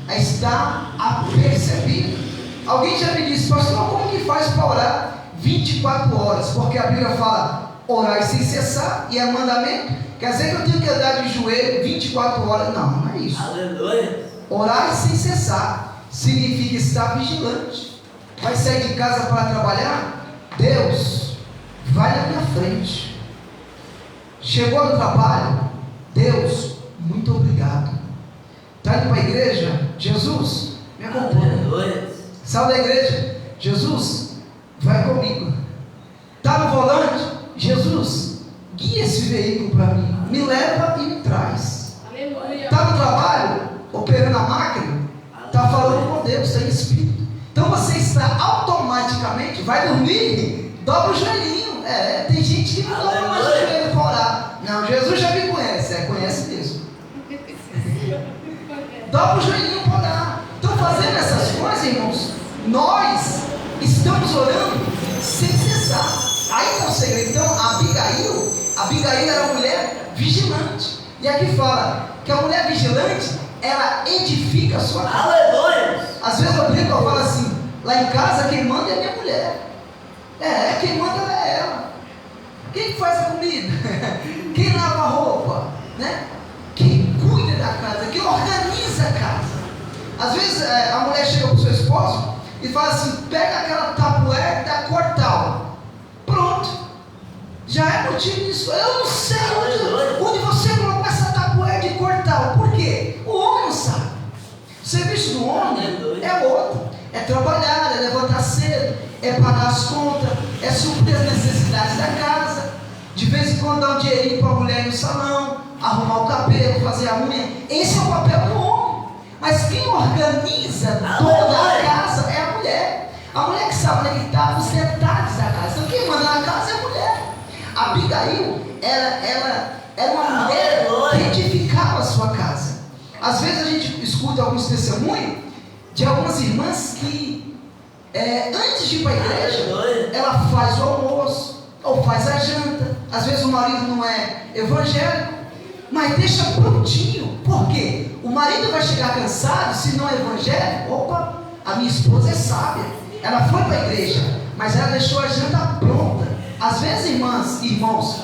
é estar apercebido. Alguém já me disse: pastor, como que faz para orar 24 horas? Porque a Bíblia fala orar sem cessar, e é mandamento. Quer dizer que eu tenho que andar de joelho 24 horas? Não, não é isso. Aleluia. Orar sem cessar significa estar vigilante. Vai sair de casa para trabalhar? Deus, vai na minha frente. Chegou no trabalho? Deus, muito obrigado. Está indo para a igreja? Jesus, me acompanha. Saiu da igreja? Jesus, vai comigo. Está no volante? Jesus, guia esse veículo para mim, me leva e me traz. Está no trabalho, operando a máquina? Está falando com Deus, está em espírito. Então você está automaticamente, vai dormir, dobra o joelhinho. Tem gente que não dobra mais o joelho para orar. Não, Jesus já me conhece, conhece mesmo. Dobra o joelhinho para orar. Então, fazendo essas coisas, irmãos, nós estamos orando sem cessar. Aí é um segredo. Então, Abigail era uma mulher vigilante. E aqui fala que a mulher vigilante, ela edifica a sua casa. Aleluia. Às vezes eu brinco, eu falo assim: lá em casa quem manda é minha mulher. Quem manda é ela. Quem faz a comida? Quem lava a roupa? Né? Quem cuida da casa? Quem organiza a casa? Às vezes a mulher chega para o seu esposo e fala assim: pega aquela tabué da cor tal. Pronto. Já é motivo disso. Eu não sei onde você colocou essa tabué de cor tal. Por quê? O homem não sabe. O serviço do homem é outro. É trabalhar, é levantar cedo, é pagar as contas, é suprir as necessidades da casa. De vez em quando dar um dinheirinho para a mulher ir no salão, arrumar o cabelo, fazer a unha. Esse é o papel do homem. Mas quem organiza toda a casa é a mulher. A mulher que sabe onde está os detalhes da casa. Então quem manda na casa é a mulher. Abigail, ela era uma mulher que edificava a sua casa. Às vezes a gente escuta alguns testemunhos de algumas irmãs que antes de ir para a igreja, ela faz o almoço, ou faz a janta. Às vezes o marido não é evangélico, mas deixa prontinho. Por quê? O marido vai chegar cansado, se não é evangélico. Opa, a minha esposa é sábia, ela foi para a igreja, mas ela deixou a janta pronta. Às vezes, irmãs e irmãos,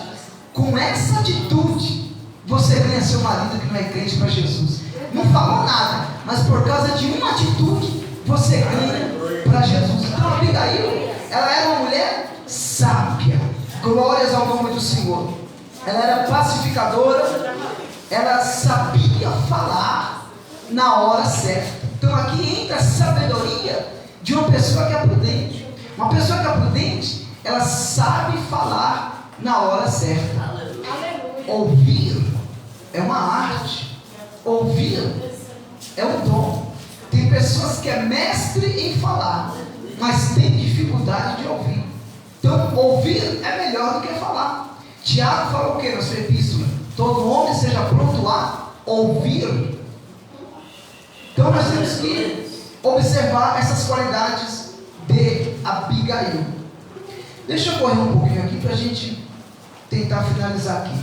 com essa atitude, você ganha seu marido que não é crente para Jesus. Não falou nada, mas por causa de uma atitude, você ganha para Jesus. Então Abigail, ela era uma mulher sábia. Glórias ao nome do Senhor. Ela era pacificadora, ela sabia falar na hora certa. Então aqui entra a sabedoria de uma pessoa que é prudente. Uma pessoa que é prudente, ela sabe falar na hora certa. Ouvir é uma arte. Ouvir é um dom. Tem pessoas que é mestre em falar, mas tem dificuldade de ouvir. Então ouvir é melhor do que falar. Tiago fala o que na sua epístola? Todo homem seja pronto a ouvir. Então nós temos que observar essas qualidades de Abigail. Deixa eu correr um pouquinho aqui para a gente tentar finalizar aqui.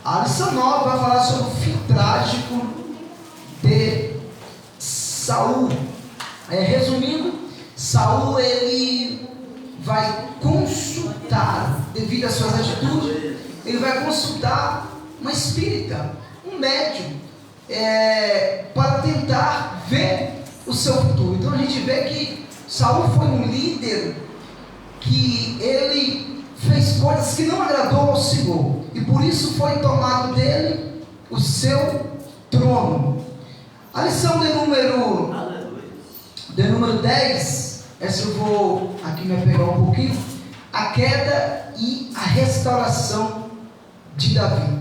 A lição 9 vai falar sobre o fim trágico de Saul. Resumindo, Saul ele vai consultar, devido às suas atitudes, ele vai consultar uma espírita, um médium, para tentar ver o seu futuro. Então a gente vê que Saul foi um líder que ele fez coisas que não agradou ao Senhor, e por isso foi tomado dele o seu trono. A lição de número 10, essa eu vou aqui me pegar um pouquinho, a queda e a restauração de Davi.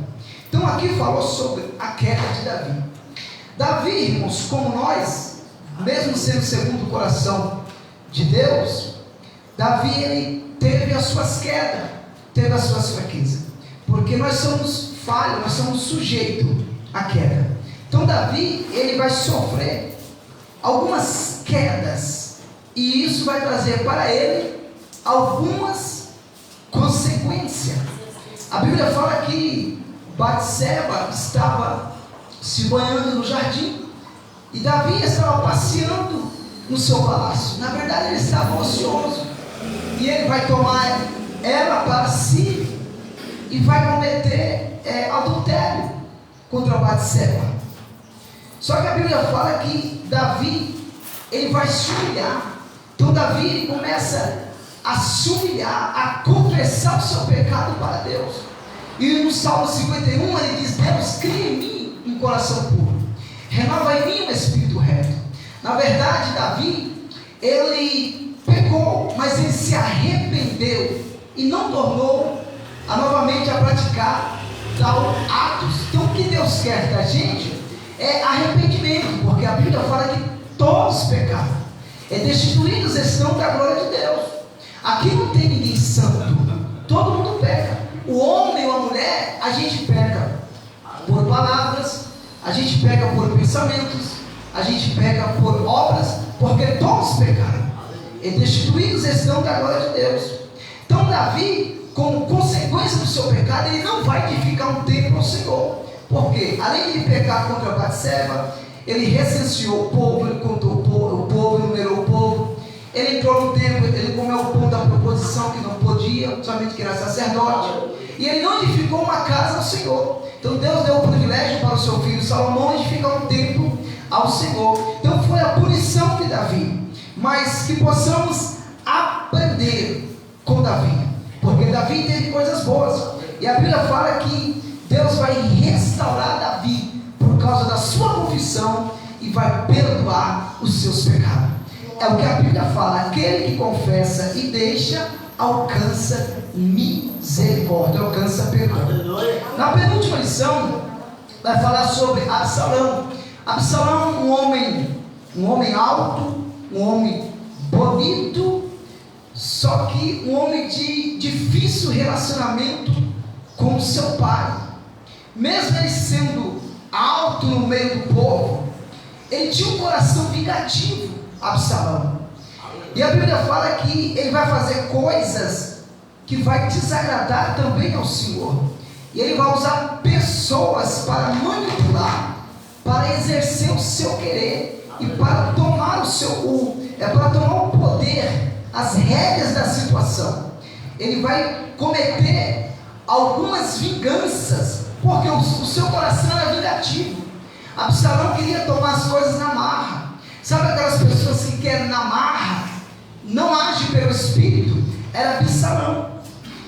Então aqui falou sobre a queda de Davi. Davi, irmãos, como nós, mesmo sendo segundo o coração de Deus, Davi ele teve as suas quedas, teve as suas fraquezas, porque nós somos falhos, nós somos sujeitos à queda. Então Davi ele vai sofrer algumas quedas, e isso vai trazer para ele algumas consequências. A Bíblia fala que Batseba estava se banhando no jardim, e Davi estava passeando no seu palácio. Na verdade ele estava ocioso, e ele vai tomar ela para si e vai cometer adultério contra Batseba. Só que a Bíblia fala que Davi ele vai se humilhar. Então Davi ele começa a se humilhar, a confessar o seu pecado para Deus. E no Salmo 51 ele diz: Deus, cria em mim um coração puro, renova em mim um espírito reto. Na verdade Davi ele pecou, mas ele se arrependeu e não tornou novamente a praticar tal atos. Então o que Deus quer da gente é arrependimento, porque a Bíblia fala que todos pecaram, destituídos estão da glória de Deus. Aqui não tem ninguém santo, todo mundo peca. O homem ou a mulher, a gente peca por palavras, a gente peca por pensamentos, a gente peca por obras, porque todos pecaram, destituídos estão da glória de Deus. Então Davi, como consequência do seu pecado, ele não vai edificar um templo ao Senhor, porque além de pecar contra Batseba, ele recenseou o povo, ele contou o povo, numerou o povo, ele entrou no templo, ele comeu o pão da proposição que não podia, somente que era sacerdote, e ele não edificou uma casa ao Senhor. Então Deus deu o privilégio para o seu filho Salomão edificar um templo ao Senhor. Então foi a punição de Davi, mas que possamos aprender com Davi, porque Davi teve coisas boas, e a Bíblia fala que Deus vai restaurar Davi por causa da sua confissão e vai perdoar os seus pecados. É o que a Bíblia fala: aquele que confessa e deixa alcança misericórdia, alcança perdão. Na penúltima lição vai falar sobre Absalão. Absalão, um homem alto, um homem bonito, só que um homem de difícil relacionamento com o seu pai. Mesmo ele sendo alto no meio do povo, ele tinha um coração vingativo, Absalão. E a Bíblia fala que ele vai fazer coisas que vai desagradar também ao Senhor. E ele vai usar pessoas para manipular, para exercer o seu querer e para tomar para tomar o poder, as rédeas da situação. Ele vai cometer algumas vinganças, porque o seu coração era vingativo. Absalão queria tomar as coisas na marra. Sabe aquelas pessoas que querem na marra, não agem pelo Espírito? Era Absalão.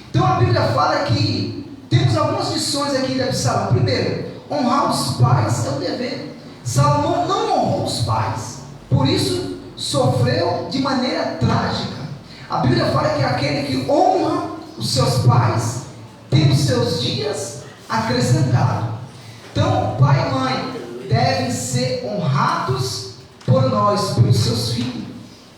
Então a Bíblia fala que temos algumas lições aqui de Absalão. Primeiro, honrar os pais é um dever. Salomão não honrou os pais, por isso sofreu de maneira trágica. A Bíblia fala que aquele que honra os seus pais tem os seus dias acrescentados. Então, pai e mãe devem ser honrados por nós, pelos seus filhos.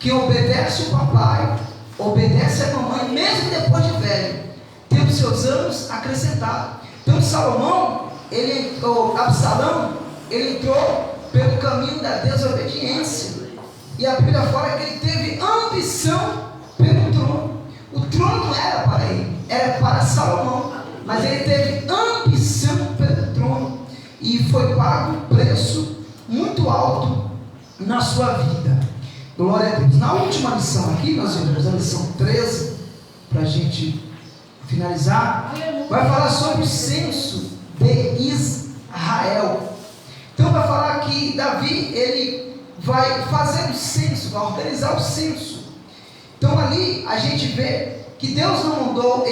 Quem obedece o papai, obedece a mamãe, mesmo depois de velho, tem os seus anos acrescentados. Então, Absalão, ele entrou pelo caminho da desobediência. E a Bíblia fala que ele teve ambição pelo trono. O trono não era para ele, era para Salomão. Mas ele teve ambição pelo trono. E foi pago um preço muito alto na sua vida. Glória a Deus. Na última lição aqui, meus irmãos, a lição 13, para a gente finalizar, vai falar sobre o censo de Israel. Então vai falar que Davi, ele vai fazer o censo, vai organizar o censo. Então ali a gente vê que Deus não mandou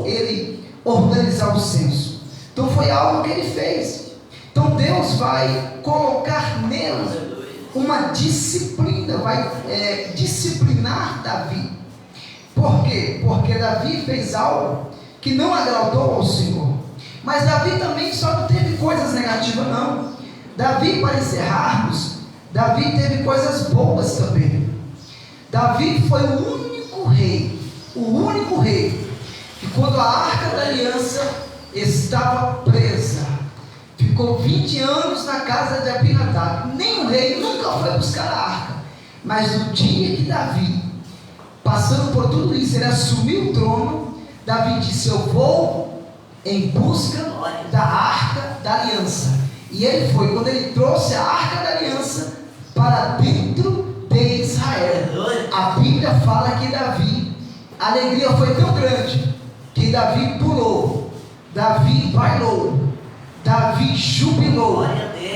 ele organizar o censo. Então foi algo que ele fez. Então Deus vai colocar nele uma disciplina, vai disciplinar Davi. Por quê? Porque Davi fez algo que não agradou ao Senhor. Mas Davi também só não teve coisas negativas, não. Davi, para encerrarmos, Davi teve coisas boas também. Davi foi o único rei, que quando a Arca da Aliança estava presa, ficou 20 anos na casa de Abinadab. Nem o rei nunca foi buscar a arca. Mas no dia que Davi, passando por tudo isso, ele assumiu o trono, Davi disse: eu vou em busca da Arca da Aliança. E ele foi, quando ele trouxe a Arca da Aliança para dentro de Israel. A Bíblia fala que Davi, a alegria foi tão grande, que Davi pulou, Davi bailou, Davi jubilou,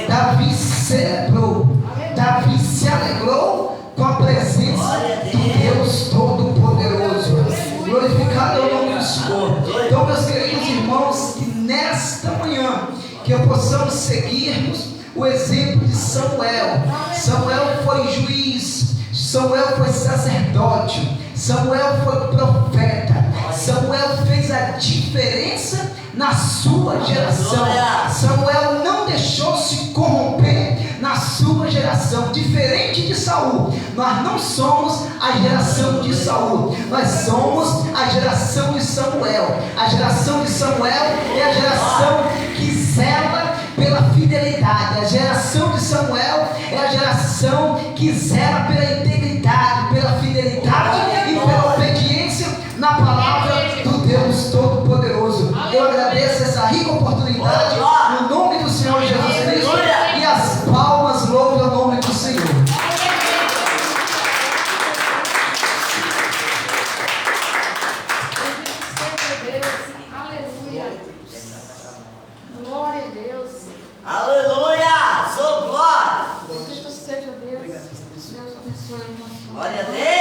Davi celebrou, Davi se alegrou com a presença do Deus Todo-Poderoso. Glorificado é o nome do Senhor. Então, meus queridos irmãos, que nesta manhã que possamos seguirmos o exemplo de Samuel. Samuel foi juiz, Samuel foi sacerdote, Samuel foi profeta, Samuel fez a diferença na sua geração. Samuel não deixou se corromper na sua geração. Diferente de Saul, nós não somos a geração de Saul, nós somos a geração de Samuel. A geração de Samuel é a geração que zela pela fidelidade. A geração de Samuel é a geração que zela pela integridade, pela fidelidade e pela obediência na palavra do Deus Todo-Poderoso. Eu agradeço essa rica oportunidade no nome do Senhor Jesus Cristo, e as palmas louvam o nome do Senhor. Aleluia. Glória a Deus. Aleluia! Sou glória! Bendito seja Deus. Deus abençoe a nossa. Glória a Deus!